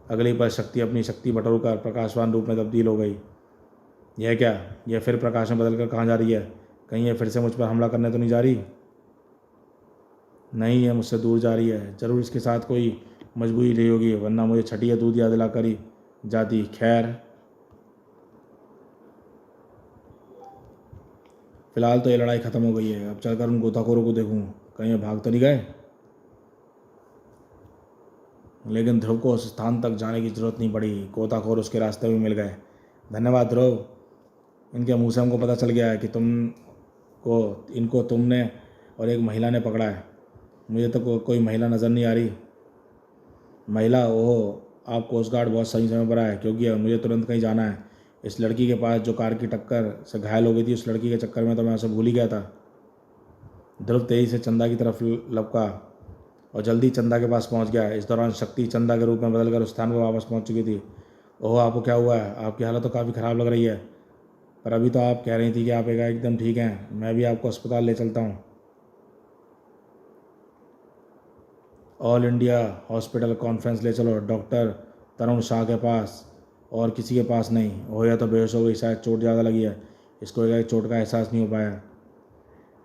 अगली पर शक्ति अपनी शक्ति बटोर कर प्रकाशवान रूप में तब्दील हो गई। यह क्या? यह फिर प्रकाश में बदल कर कहाँ जा रही है? कहीं यह फिर से मुझ पर हमला करने तो नहीं जा रही? नहीं, यह मुझसे दूर जा रही है। ज़रूर इसके साथ कोई मजबूरी रही होगी, वरना मुझे छठी या दूध याद दिला कर ही जाती। खैर, फिलहाल तो ये लड़ाई ख़त्म हो गई है। अब चलकर उन गोताखोरों को देखूं, कहीं ये भाग तो नहीं गए। लेकिन ध्रुव को उस स्थान तक जाने की जरूरत नहीं पड़ी। गोताखोर उसके रास्ते में मिल गए। धन्यवाद ध्रुव, इनके मुंह से हमको पता चल गया है कि इनको तुमने और एक महिला ने पकड़ा है। मुझे तो कोई महिला नज़र नहीं आ रही। महिला? ओह, आप कोस्ट गार्ड बहुत सही समय पर आए, क्योंकि मुझे तुरंत कहीं जाना है। इस लड़की के पास जो कार की टक्कर से घायल हो गई थी, उस लड़की के चक्कर में तो मैं उसे भूल ही गया था। ध्रुव तेजी से चंदा की तरफ लपका और जल्दी चंदा के पास पहुंच गया। इस दौरान शक्ति चंदा के रूप में बदलकर उस स्थान पर वापस पहुंच चुकी थी। ओह, आपको क्या हुआ है? आपकी हालत तो काफ़ी ख़राब लग रही है। पर अभी तो आप कह रही थी कि आप एकदम ठीक हैं। मैं भी आपको अस्पताल ले चलता हूँ। ऑल इंडिया हॉस्पिटल कॉन्फ्रेंस ले चलो, डॉक्टर तरुण शाह के पास, और किसी के पास नहीं। हो या तो बेहोश हो गई, शायद चोट ज़्यादा लगी है। इसको एक चोट का एहसास नहीं हो पाया।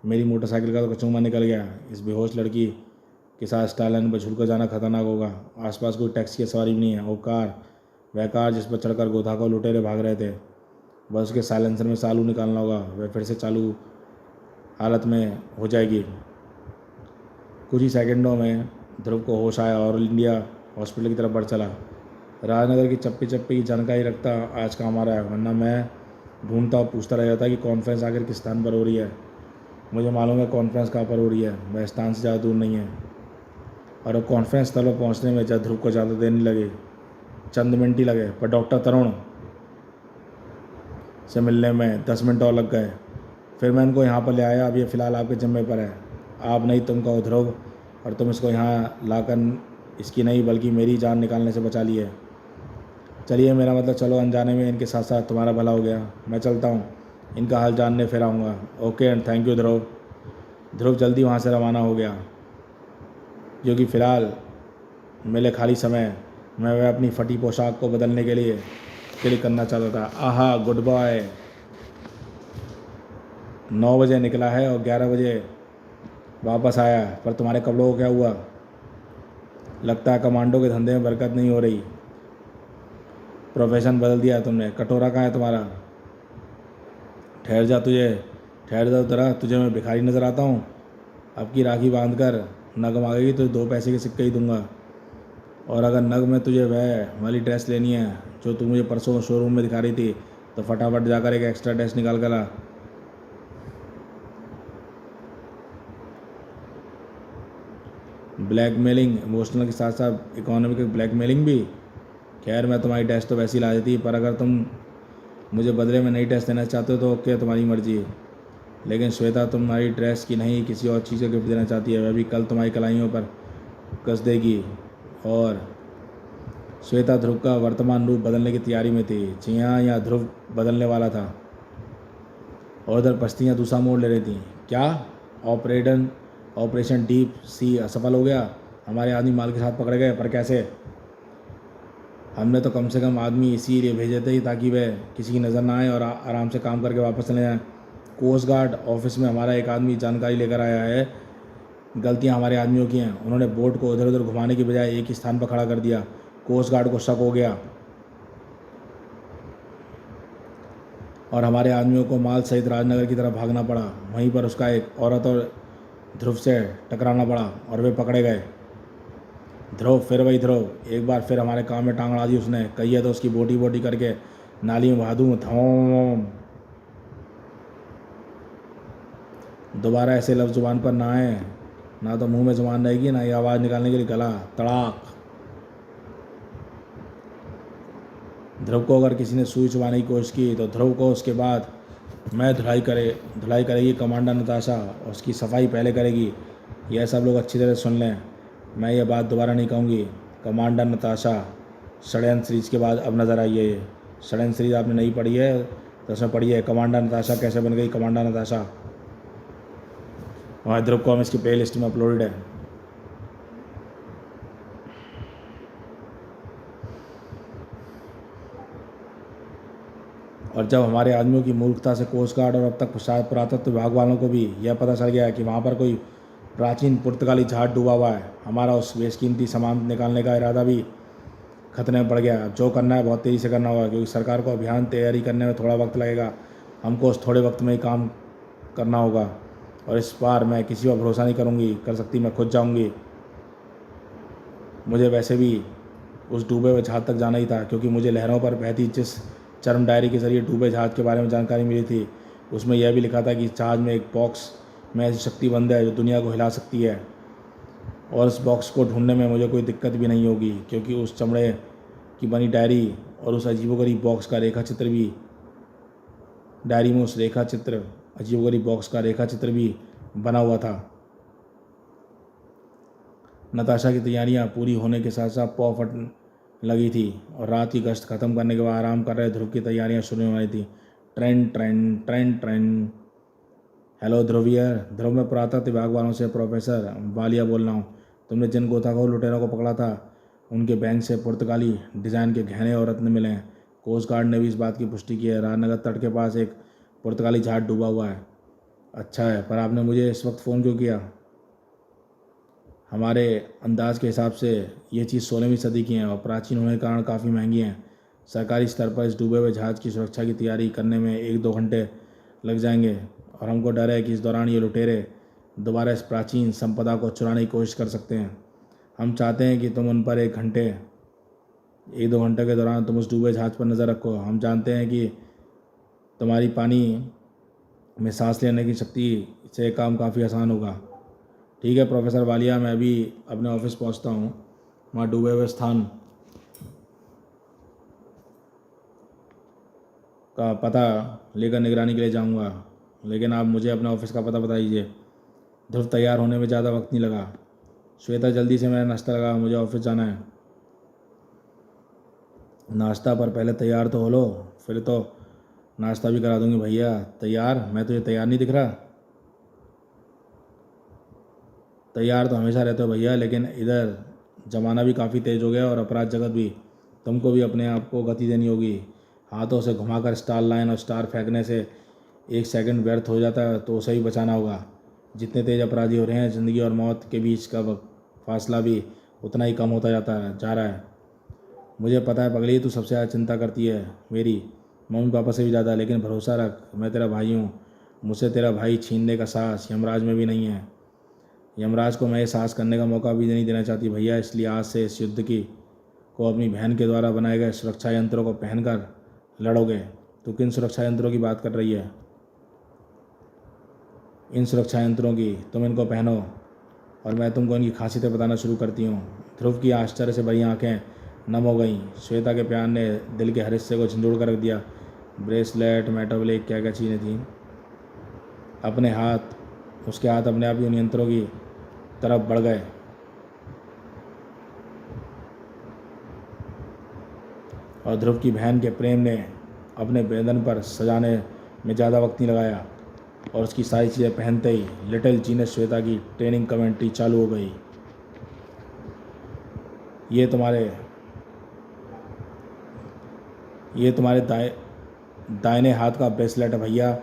मेरी मोटरसाइकिल का तो कचूमा निकल गया। इस बेहोश लड़की के साथ स्टार लाइन पर झूलकर जाना खतरनाक होगा। आसपास कोई टैक्सी की सवारी भी नहीं है। वो कार, वह कार जिस पर चढ़कर गोताखोर लुटेरे भाग रहे थे, बस उसके साइलेंसर में चालू निकालना होगा। वह फिर से चालू हालत में हो जाएगी। कुछ ही सेकंडों में ध्रुव को होश आया और ऑल इंडिया हॉस्पिटल की तरफ बढ़ चला। राजनगर की चप्पी चप्पी की जानकारी रखता आज काम आ रहा है, वरना मैं ढूंढता और पूछता रह जाता कि कॉन्फ्रेंस आखिर किस स्थान पर हो रही है। मुझे मालूम है कॉन्फ्रेंस कहाँ पर हो रही है, वह स्थान से ज़्यादा दूर नहीं है। और अब कॉन्फ्रेंस स्थल पर पहुँचने में जब ध्रुव को ज़्यादा देर नहीं लगी, चंद मिनट ही लगे, पर डॉक्टर तरुण से मिलने में 10 मिनट और लग गए। फिर मैं इनको यहाँ पर ले आया। अब ये फ़िलहाल आपके जिम्मे पर है। आप नहीं, तुम कहो ध्रुव, और तुम इसको यहाँ लाकर इसकी नहीं बल्कि मेरी जान निकालने से बचा ली है। चलिए, मेरा मतलब चलो, अनजाने में इनके साथ साथ तुम्हारा भला हो गया। मैं चलता हूँ, इनका हाल जानने फिर आऊँगा। ओके एंड थैंक यू ध्रुव। ध्रुव जल्दी वहाँ से रवाना हो गया, क्योंकि फ़िलहाल मिले खाली समय में वह अपनी फटी पोशाक को बदलने के लिए करना चाहता था। आहा, गुड बॉय। 9 बजे निकला है और 11 बजे वापस आया, पर तुम्हारे कपड़ों को क्या हुआ? लगता है कमांडो के धंधे में बरकत नहीं हो रही। प्रोफेशन बदल दिया तुमने। कटोरा कहाँ है तुम्हारा? ठहर जा जरा, तुझे मैं भिखारी नज़र आता हूँ? अब की राखी बांध कर नग मांगेगी तो 2 पैसे के सिक्के ही दूंगा। और अगर नग में तुझे वह वाली ड्रेस लेनी है जो तू मुझे परसों शोरूम में दिखा रही थी, तो फटाफट जाकर एक एक्स्ट्रा ड्रेस निकाल कर ला। ब्लैकमेलिंग, इमोशनल के साथ साथ इकोनॉमिक ब्लैकमेलिंग भी। खैर, मैं तुम्हारी टेस्ट तो वैसी ला देती, पर अगर तुम मुझे बदले में नई टेस्ट देना चाहते हो तो ओके, तुम्हारी मर्जी। लेकिन श्वेता तुम्हारी ड्रेस की नहीं, किसी और चीज़ का गिफ्ट देना चाहती है। वह भी कल तुम्हारी कलाइयों पर कस देगी। और श्वेता ध्रुव का वर्तमान रूप बदलने की तैयारी में थी। जी हाँ, या ध्रुव बदलने वाला था। और उधर पश्तियाँ दूसरा मोड़ ले रही थी। क्या? ऑपरेशन डीप सी असफल हो गया। हमारे आदमी माल के साथ पकड़े गए, पर कैसे? हमने तो कम से कम आदमी इसीलिए भेजे थे ताकि वह किसी की नज़र ना आए और आराम से काम करके वापस चले जाएं। कोस्ट गार्ड ऑफिस में हमारा एक आदमी जानकारी लेकर आया है। गलतियां हमारे आदमियों की हैं। उन्होंने बोट को इधर उधर घुमाने की बजाय एक ही स्थान पर खड़ा कर दिया। कोस्ट गार्ड को शक हो गया और हमारे आदमियों को माल सहित राजनगर की तरफ भागना पड़ा। वहीं पर उसका एक औरत और ध्रुव से टकराना पड़ा और वे पकड़े गए। ध्रुव, फिर वही ध्रुव, एक बार फिर हमारे काम में टांग अड़ा दी उसने। कही है तो उसकी बोटी बोटी करके नाली में बहा दूँ। थोम, दोबारा ऐसे लफ्ज़ जुबान पर ना आए, ना तो मुंह में जुबान रहेगी, ना ये आवाज़ निकालने के लिए गला। तड़ाक। ध्रुव को अगर किसी ने सुई चुबाने की कोशिश की तो ध्रुव को उसके बाद मैं धुलाई करेगी कमांडर नताशा, और उसकी सफाई पहले करेगी। यह सब लोग अच्छी तरह सुन लें, मैं ये बात दोबारा नहीं कहूँगी। कमांडर नताशा, षड्यंत्र सीरीज के बाद अब नज़र आई है ये। सडन सीरीज आपने नहीं पढ़ी है तो उसमें पढ़ी है कमांडर नताशा कैसे बन गई कमांडर नताशा, वहाँ ध्रुव कॉमिक्स की प्ले लिस्ट में अपलोडेड है। और जब हमारे आदमियों की मूर्खता से कोस्ट गार्ड और अब तक शायद पुरातत्व विभाग वालों को भी यह पता चल गया है कि वहाँ पर कोई प्राचीन पुर्तगाली जहाज डूबा हुआ है, हमारा उस बेशकीमती सामान निकालने का इरादा भी खतरे में पड़ गया। अब जो करना है बहुत तेज़ी से करना होगा, क्योंकि सरकार को अभियान तैयारी करने में थोड़ा वक्त लगेगा। हमको उस थोड़े वक्त में ही काम करना होगा, और इस बार मैं किसी पर भरोसा नहीं करूँगी, कर सकती मैं खुद जाऊँगी। मुझे वैसे भी उस डूबे हुए जहाज तक जाना ही था, क्योंकि मुझे लहरों पर बहती जिस चरम डायरी के ज़रिए डूबे जहाज के बारे में जानकारी मिली थी, उसमें यह भी लिखा था कि जहाज में एक बॉक्स में ऐसी शक्ति बंद है जो दुनिया को हिला सकती है, और उस बॉक्स को ढूंढने में मुझे कोई दिक्कत भी नहीं होगी, क्योंकि उस चमड़े की बनी डायरी और उस अजीबोगरीब बॉक्स का रेखाचित्र भी डायरी में उस अजीबोगरीब बॉक्स का रेखाचित्र भी बना हुआ था। नताशा की तैयारियां पूरी होने के साथ साथ पौ फटने लगी थी, और रात की गश्त ख़त्म करने के बाद आराम कर रहे ध्रुव की तैयारियां शुरू होने वाली थी। Train train train train. Hello ध्रुवियर, ध्रुव में पुरातत्व विभाग वालों से प्रोफेसर वालिया बोल रहा हूँ। तुमने जिन गोताखोर लुटेरों को पकड़ा था, उनके बैंक से पुर्तगाली डिज़ाइन के गहने और रत्न मिले हैं। कोस्ट गार्ड ने भी इस बात की पुष्टि की है। राजनगर तट के पास एक पुर्तगाली जहाज डूबा हुआ है। अच्छा है, पर आपने मुझे इस वक्त फ़ोन क्यों किया? हमारे अंदाज के हिसाब से ये चीज़ 16वीं सदी की है और प्राचीन होने के कारण काफ़ी महंगी हैं। सरकारी स्तर पर इस डूबे हुए जहाज़ की सुरक्षा की तैयारी करने में 1-2 घंटे लग जाएंगे, और हमको डर है कि इस दौरान ये लुटेरे दोबारा इस प्राचीन संपदा को चुराने की कोशिश कर सकते हैं। हम चाहते हैं कि तुम उन पर 1-2 घंटे के दौरान तुम उस डूबे जहाज़ पर नज़र रखो। हम जानते हैं कि तुम्हारी पानी में सांस लेने की शक्ति से काम काफ़ी आसान होगा। ठीक है प्रोफेसर वालिया, मैं अभी अपने ऑफिस पहुंचता हूं। वहाँ डूबे हुए स्थान का पता लेकर निगरानी के लिए जाऊंगा, लेकिन आप मुझे अपने ऑफिस का पता बता दीजिए। ध्रुव तैयार होने में ज़्यादा वक्त नहीं लगा। श्वेता जल्दी से मेरा नाश्ता लगा, मुझे ऑफिस जाना है। नाश्ता पर पहले तैयार तो हो लो, फिर तो नाश्ता भी करा दूंगी। भैया तैयार? मैं तुझे तैयार नहीं दिख रहा? तैयार तो हमेशा रहते हो भैया, लेकिन इधर ज़माना भी काफ़ी तेज़ हो गया और अपराध जगत भी। तुमको भी अपने आप को गति देनी होगी। हाथों से घुमाकर स्टार लाइन और स्टार फेंकने से 1 सेकंड व्यर्थ हो जाता है, तो उसे भी बचाना होगा। जितने तेज़ अपराधी हो रहे हैं, ज़िंदगी और मौत के बीच का फासला भी उतना ही कम होता जा रहा है। मुझे पता है पगली, तू सबसे ज़्यादा चिंता करती है, मेरी मम्मी पापा से भी ज़्यादा, लेकिन भरोसा रख, मैं तेरा भाई हूँ। मुझसे तेरा भाई छीनने का साहस यमराज में भी नहीं है। यमराज को मैं ये साहस करने का मौका भी नहीं देना चाहती भैया, इसलिए आज से इस युद्ध को अपनी बहन के द्वारा बनाए गए सुरक्षा यंत्रों को पहनकर लड़ोगे। तू किन सुरक्षा यंत्रों की बात कर रही है? इन सुरक्षा यंत्रों की, तुम इनको पहनो और मैं तुमको इनकी खासियतें बताना शुरू करती हूँ। ध्रुव की आश्चर्य से भरी आंखें नम हो गईं। श्वेता के प्यार ने दिल के हर हिस्से को झंझोड़ कर रख दिया। ब्रेसलेट, मेटाबलिक, क्या क्या चीज़ें थीं। उसके हाथ अपने आप ही उन यंत्रों की तरफ बढ़ गए, और ध्रुव की बहन के प्रेम ने अपने बेदन पर सजाने में ज़्यादा वक्त नहीं लगाया, और उसकी सारी चीज़ें पहनते ही लिटिल जीनस श्वेता की ट्रेनिंग कमेंट्री चालू हो गई। ये तुम्हारे दाहिने हाथ का ब्रेसलेट है भैया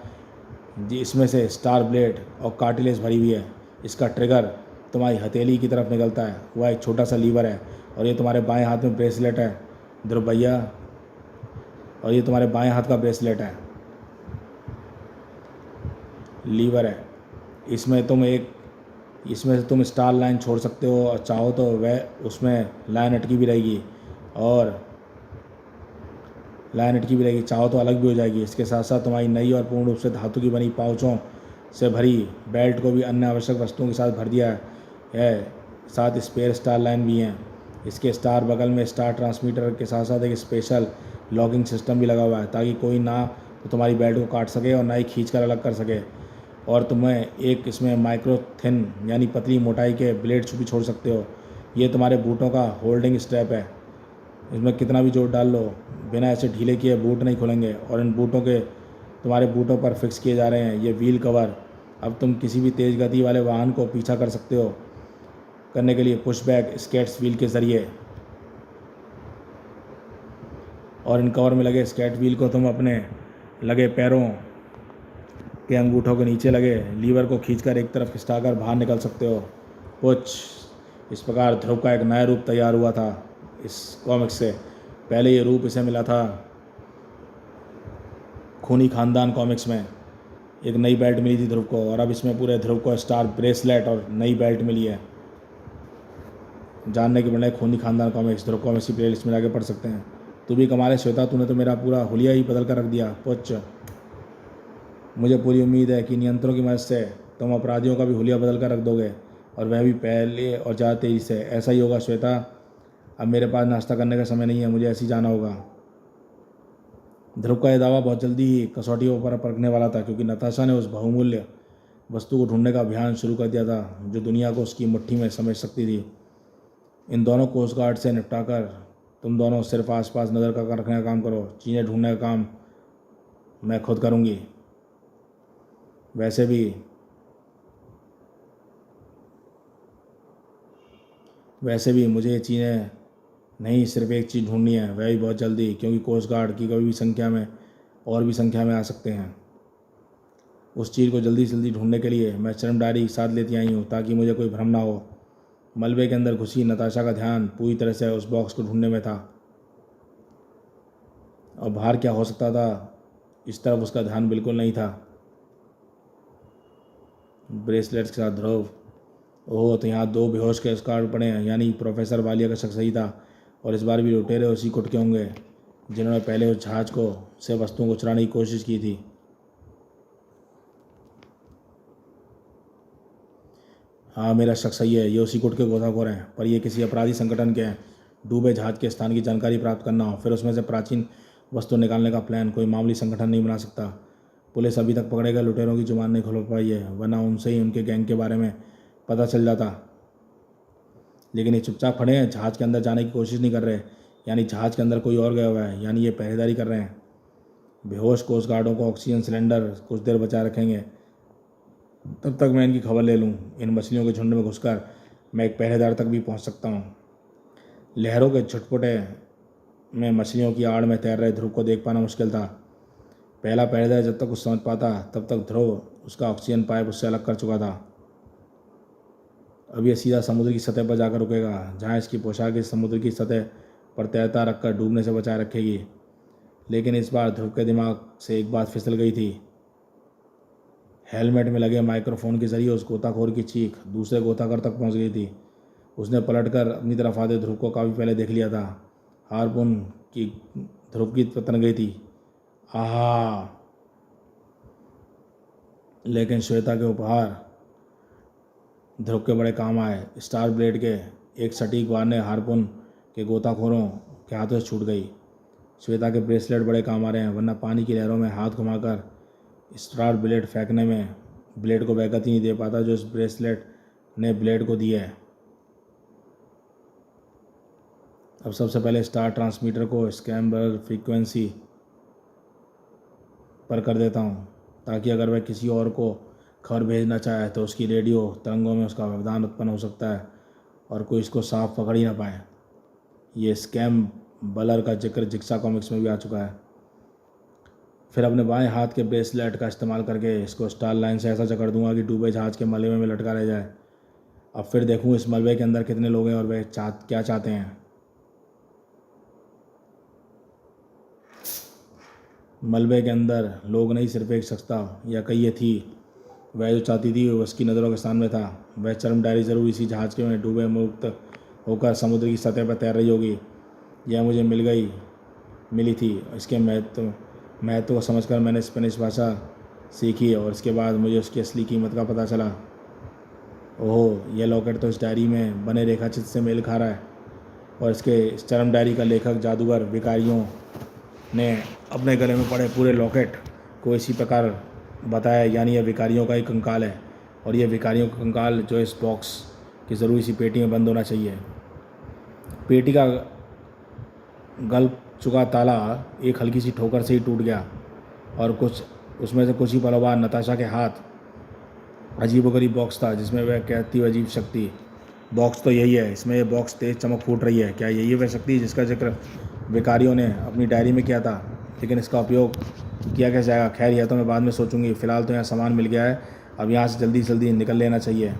जी, इसमें से स्टार ब्लेड और कार्टिलेज भरी हुई है। इसका ट्रिगर तुम्हारी हथेली की तरफ निकलता है, वह एक छोटा सा लीवर है, और ये तुम्हारे बाएं हाथ में ब्रेसलेट है ध्रुव भैया, और ये तुम्हारे बाएं हाथ का ब्रेसलेट है, लीवर है। इसमें से तुम स्टार लाइन छोड़ सकते हो, और चाहो तो वह उसमें लाइन अटकी भी रहेगी, चाहो तो अलग भी हो जाएगी। इसके साथ साथ तुम्हारी नई और पूर्ण रूप से धातु की बनी पाउचों से भरी बेल्ट को भी अन्य आवश्यक वस्तुओं के साथ भर दिया है। साथ स्पेयर स्टार लाइन भी हैं। इसके स्टार बगल में स्टार ट्रांसमीटर के साथ साथ एक स्पेशल लॉकिंग सिस्टम भी लगा हुआ है, ताकि कोई ना तो तुम्हारी बेल्ट को काट सके और ना ही खींच कर अलग कर सके। और तुम्हें एक इसमें माइक्रो थिन यानी पतली मोटाई के ब्लेड्स भी छोड़ सकते हो। ये तुम्हारे बूटों का होल्डिंग स्ट्रैप है, इसमें कितना भी जोर डाल लो बिना ऐसे ढीले किए बूट नहीं खुलेंगे और इन बूटों के तुम्हारे बूटों पर फिक्स किए जा रहे हैं ये व्हील कवर। अब तुम किसी भी तेज़ गति वाले वाहन को पीछा कर सकते हो करने के लिए पुशबैक स्केट्स व्हील के ज़रिए। और इन कवर में लगे स्केट व्हील को तुम अपने लगे पैरों के अंगूठों के नीचे लगे लीवर को खींचकर एक तरफ खिसकाकर बाहर निकल सकते हो। कुछ इस प्रकार ध्रुव का एक नया रूप तैयार हुआ था इस कॉमिक्स से। पहले ये रूप इसे मिला था खूनी खानदान कॉमिक्स में, एक नई बेल्ट मिली थी ध्रुव को, और अब इसमें पूरे ध्रुव को स्टार ब्रेसलेट और नई बेल्ट मिली है। जानने के बने खूनी खानदान कॉमिक्स ध्रुव कॉमिक्स की प्लेलिस्ट में जाके पढ़ सकते हैं। तू भी कमाल है श्वेता, तूने तो मेरा पूरा हुलिया ही बदल कर रख दिया। पुच्छ, मुझे पूरी उम्मीद है कि नियंत्रणों की मदद से तुम अपराधियों का भी हुलिया बदल कर रख दोगे, और वह भी पहले और ज़्यादा तेज़ी से। ऐसा ही होगा श्वेता। अब मेरे पास नाश्ता करने का समय नहीं है, मुझे ऐसे ही जाना होगा। ध्रुव का यह दावा बहुत जल्दी ही कसौटियों पर परखने वाला था, क्योंकि नताशा ने उस बहुमूल्य वस्तु को ढूंढने का अभियान शुरू कर दिया था जो दुनिया को उसकी मुट्ठी में समेट सकती थी। इन दोनों कोस्ट गार्ड से निपटाकर तुम दोनों सिर्फ आसपास नज़र का रखने का काम करो। चीज़ें ढूंढने का काम मैं खुद करूँगी। वैसे भी मुझे ये चीज़ें नहीं, सिर्फ एक चीज़ ढूंढनी है, वह भी बहुत जल्दी, क्योंकि कोस्ट गार्ड की कभी भी संख्या में और भी संख्या में आ सकते हैं। उस चीज़ को जल्दी से जल्दी ढूंढने के लिए मैं चरम डायरी साथ लेती आई हूँ, ताकि मुझे कोई भ्रम ना हो। मलबे के अंदर घुसी नताशा का ध्यान पूरी तरह से उस बॉक्स को ढूंढने में था, और बाहर क्या हो सकता था इस तरफ उसका ध्यान बिल्कुल नहीं था। ब्रेसलेट्स के साथ ध्रुव। ओह, तो यहाँ 2 बेहोश के स्कार्ड पड़े हैं, यानी प्रोफेसर वालिया का शक सही था, और इस बार भी लुटेरे उसी गुट के होंगे जिन्होंने पहले उस जहाज को से वस्तुओं को चुराने की कोशिश की थी। हाँ, मेरा शक सही है, ये उसी गुट के गोताखोर हैं, पर ये किसी अपराधी संगठन के हैं। डूबे जहाज के स्थान की जानकारी प्राप्त करना हो, फिर उसमें से प्राचीन वस्तु निकालने का प्लान कोई मामूली संगठन नहीं बना सकता। पुलिस अभी तक पकड़े गए लुटेरों की जुबान नहीं खोल पाई है, वरना उनसे ही उनके गैंग के बारे में पता चल जाता। लेकिन ये चुपचाप खड़े हैं, जहाज़ के अंदर जाने की कोशिश नहीं कर रहे, यानी जहाज़ के अंदर कोई और गया हुआ है, यानी ये पहरेदारी कर रहे हैं। बेहोश कोस्ट गार्डों को ऑक्सीजन सिलेंडर कुछ देर बचा रखेंगे, तब तक मैं इनकी खबर ले लूँ। इन मछलियों के झुंड में घुसकर मैं एक पहरेदार तक भी पहुँच सकता हूँ। लहरों के छुटपुटे में मछलियों की आड़ में तैर रहे ध्रुव को देख पाना मुश्किल था। पहला पहरेदार जब तक कुछ समझ पाता, तब तक ध्रुव उसका ऑक्सीजन पाइप उससे अलग कर चुका था। अब यह सीधा समुद्र की सतह पर जाकर रुकेगा, जहाँ इसकी पोशाक इस समुद्र की सतह पर तैरता रखकर डूबने से बचाए रखेगी। लेकिन इस बार ध्रुव के दिमाग से एक बात फिसल गई थी। हेलमेट में लगे माइक्रोफोन के जरिए उस गोताखोर की चीख दूसरे गोताखोर तक पहुंच गई थी। उसने पलटकर अपनी तरफ आते ध्रुव को काफ़ी पहले देख लिया था। हारपून की ध्रुव की तन गई थी। आहा! लेकिन श्वेता के उपहार ध्रुव के बड़े काम आए। स्टार ब्लेड के एक सटीक वार ने हारपून के गोताखोरों के हाथों से छूट गई। श्वेता के ब्रेसलेट बड़े काम आ रहे हैं, वरना पानी की लहरों में हाथ घुमाकर स्टार ब्लेड फेंकने में ब्लेड को वह गति नहीं दे पाता जो इस ब्रेसलेट ने ब्लेड को दी है। अब सबसे पहले स्टार ट्रांसमीटर को स्क्रैम्बलर फ्रीक्वेंसी पर कर देता हूँ, ताकि अगर वह किसी और को खबर भेजना चाहे तो उसकी रेडियो तरंगों में उसका व्यवधान उत्पन्न हो सकता है और कोई इसको साफ पकड़ ही ना पाए। ये स्कैम बलर का जिक्र जिक्सा कॉमिक्स में भी आ चुका है। फिर अपने बाएं हाथ के ब्रेसलेट का इस्तेमाल करके इसको स्टार लाइन से ऐसा जकड़ दूंगा कि डूबे जहाज के मलबे में लटका रह जाए। अब फिर देखूँ इस मलबे के अंदर कितने लोग हैं और वे क्या चाहते हैं। मलबे के अंदर लोग नहीं, सिर्फ एक शख्स था, या कई ये थी। वह जो चाहती थी वो उसकी नज़रों के सामने था। वह चरम डायरी ज़रूर इसी जहाज़ के में डूबे मुक्त होकर समुद्र की सतह पर तैर रही होगी। यह मुझे मिली थी। इसके महत्व को समझकर मैंने स्पेनिश भाषा सीखी और इसके बाद मुझे उसकी असली कीमत का पता चला। ओह, यह लॉकेट तो इस डायरी में बने रेखाचित्र से मेल खा रहा है, और इस चरम डायरी का लेखक जादूगर विकारियों ने अपने गले में पड़े पूरे लॉकेट को इसी प्रकार बताया, यानी यह विकारियों का ही कंकाल है, और यह विकारियों का कंकाल जो इस बॉक्स की ज़रूरी सी पेटी में बंद होना चाहिए। पेटी का गल्प चुका ताला एक हल्की सी ठोकर से ही टूट गया और कुछ उसमें से कुछ ही पलों बाद नताशा के हाथ अजीबोगरीब बॉक्स था जिसमें वह कहती हुई अजीब शक्ति। बॉक्स तो यही है, इसमें यह बॉक्स तेज चमक फूट रही है। क्या यही है वह शक्ति जिसका जिक्र विकारियों ने अपनी डायरी में किया था? लेकिन इसका उपयोग किया कैसे जाएगा? खैर, यह तो मैं बाद में सोचूंगी। फ़िलहाल तो यहाँ सामान मिल गया है, अब यहाँ से जल्दी जल्दी निकल लेना चाहिए।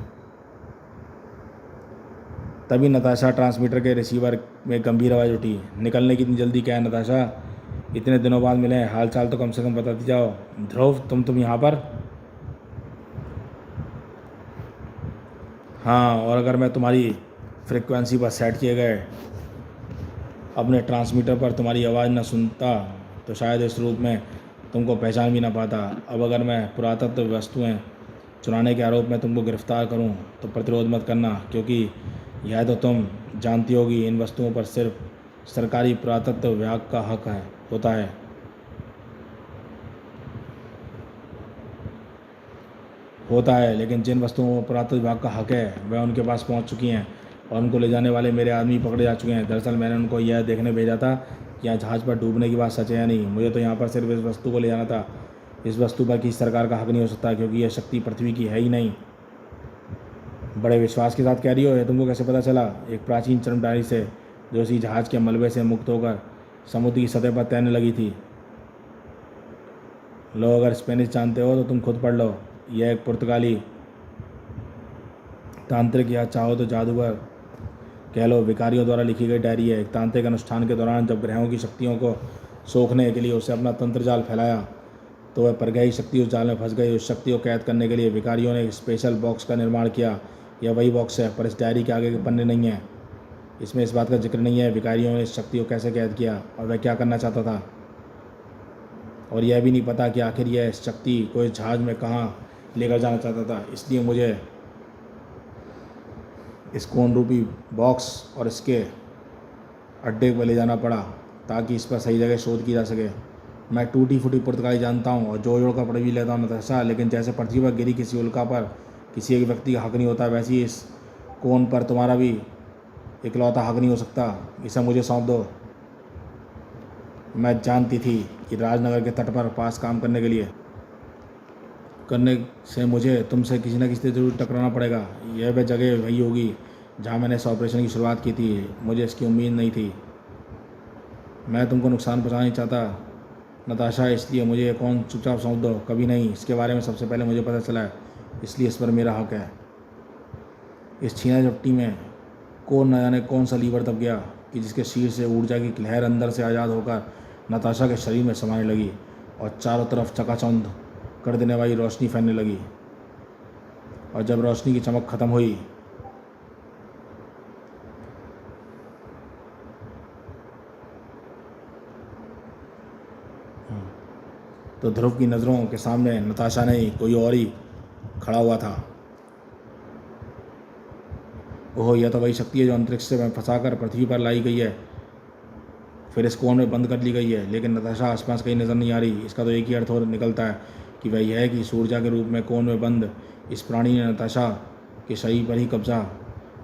तभी नताशा ट्रांसमीटर के रिसीवर में गंभीर आवाज़ उठी। निकलने की इतनी जल्दी क्या है नताशा? इतने दिनों बाद मिले हैं, हाल चाल तो कम से कम बताती जाओ। ध्रुव, तुम यहाँ पर? हाँ, और अगर मैं तुम्हारी फ्रिक्वेंसी पर सेट किए गए अपने ट्रांसमीटर पर तुम्हारी आवाज़ न सुनता तो शायद इस रूप में तुमको पहचान भी ना पाता। अब अगर मैं पुरातत्व वस्तुएं चुराने के आरोप में तुमको गिरफ्तार करूं तो प्रतिरोध मत करना, क्योंकि यह तो तुम जानती होगी इन वस्तुओं पर सिर्फ सरकारी पुरातत्व विभाग का हक होता है। लेकिन जिन वस्तुओं पर पुरातत्व विभाग का हक है वह उनके पास पहुंच चुकी हैं और उनको ले जाने वाले मेरे आदमी पकड़े जा चुके हैं। दरअसल मैंने उनको यह देखने भेजा था कि यहाँ जहाज़ पर डूबने की बात सच है या नहीं। मुझे तो यहाँ पर सिर्फ इस वस्तु को ले जाना था। इस वस्तु पर किसी सरकार का हक नहीं हो सकता, क्योंकि यह शक्ति पृथ्वी की है ही नहीं। बड़े विश्वास के साथ कह रही हो? यह तुमको कैसे पता चला? एक प्राचीन चरम डायरी से, जो इसी जहाज़ के मलबे से मुक्त होकर समुद्र की सतह पर तैरने लगी थी। लो, अगर स्पेनिश जानते हो तो तुम खुद पढ़ लो। यह एक पुर्तगाली तांत्रिक या चाहो तो जादूगर कह लो विकारियों द्वारा लिखी गई डायरी है। एक तांत्रिक अनुष्ठान के दौरान जब ग्रहों की शक्तियों को सोखने के लिए उसे अपना तंत्र जाल फैलाया तो वह परग्रही शक्ति उस जाल में फंस गई। उस शक्ति को कैद करने के लिए विकारियों ने एक स्पेशल बॉक्स का निर्माण किया। यह वही बॉक्स है, पर इस डायरी के आगे के पन्ने नहीं है। इसमें इस बात का जिक्र नहीं है विकारियों ने इस शक्ति को कैसे कैद किया और वह क्या करना चाहता था। और यह भी नहीं पता कि आखिर यह शक्ति को इस जहाज़ में कहाँ लेकर जाना चाहता था। इसलिए मुझे इस कोन रूपी बॉक्स और इसके अड्डे पर ले जाना पड़ा ताकि इस पर सही जगह शोध की जा सके। मैं टूटी फूटी पुर्तगाली जानता हूँ और जोड़ जोड़ कर पढ़ भी लेता हूँ नताशा, लेकिन जैसे पृथ्वी पर गिरी किसी उल्का पर किसी एक व्यक्ति का हक नहीं होता, वैसे ही इस कोन पर तुम्हारा भी इकलौता हक नहीं हो सकता। इसे मुझे सौंप दो। मैं जानती थी कि राजनगर के तट पर पास काम करने से मुझे तुमसे किसी न किसी से जरूर टकराना पड़ेगा। यह वह जगह वही होगी जहाँ मैंने इस ऑपरेशन की शुरुआत की थी। मुझे इसकी उम्मीद नहीं थी। मैं तुमको नुकसान पहुँचाना नहीं चाहता नताशा, इसलिए मुझे कौन चुपचाप सौंप दो। कभी नहीं, इसके बारे में सबसे पहले मुझे पता चला है, इसलिए इस पर मेरा हक है। इस छीना झपटी में कौन न जाने कौन सा लीवर दब गया कि जिसके शीर से ऊर्जा की लहर अंदर से आज़ाद होकर नताशा के शरीर में समाने लगी और चारों तरफ चकाचौंध कर देने वाली रोशनी फैलने लगी। और जब रोशनी की चमक खत्म हुई तो ध्रुव की नज़रों के सामने नताशा नहीं कोई और ही खड़ा हुआ था। ओह, यह तो वही शक्ति है जो अंतरिक्ष से मैं फंसाकर पृथ्वी पर लाई गई है, फिर इस कोन में बंद कर ली गई है। लेकिन नताशा आसपास कहीं नज़र नहीं आ रही। इसका तो एक ही अर्थ और निकलता है कि वह यह है कि ऊर्जा के रूप में कोन में बंद इस प्राणी ने नताशा के शरीर पर ही कब्जा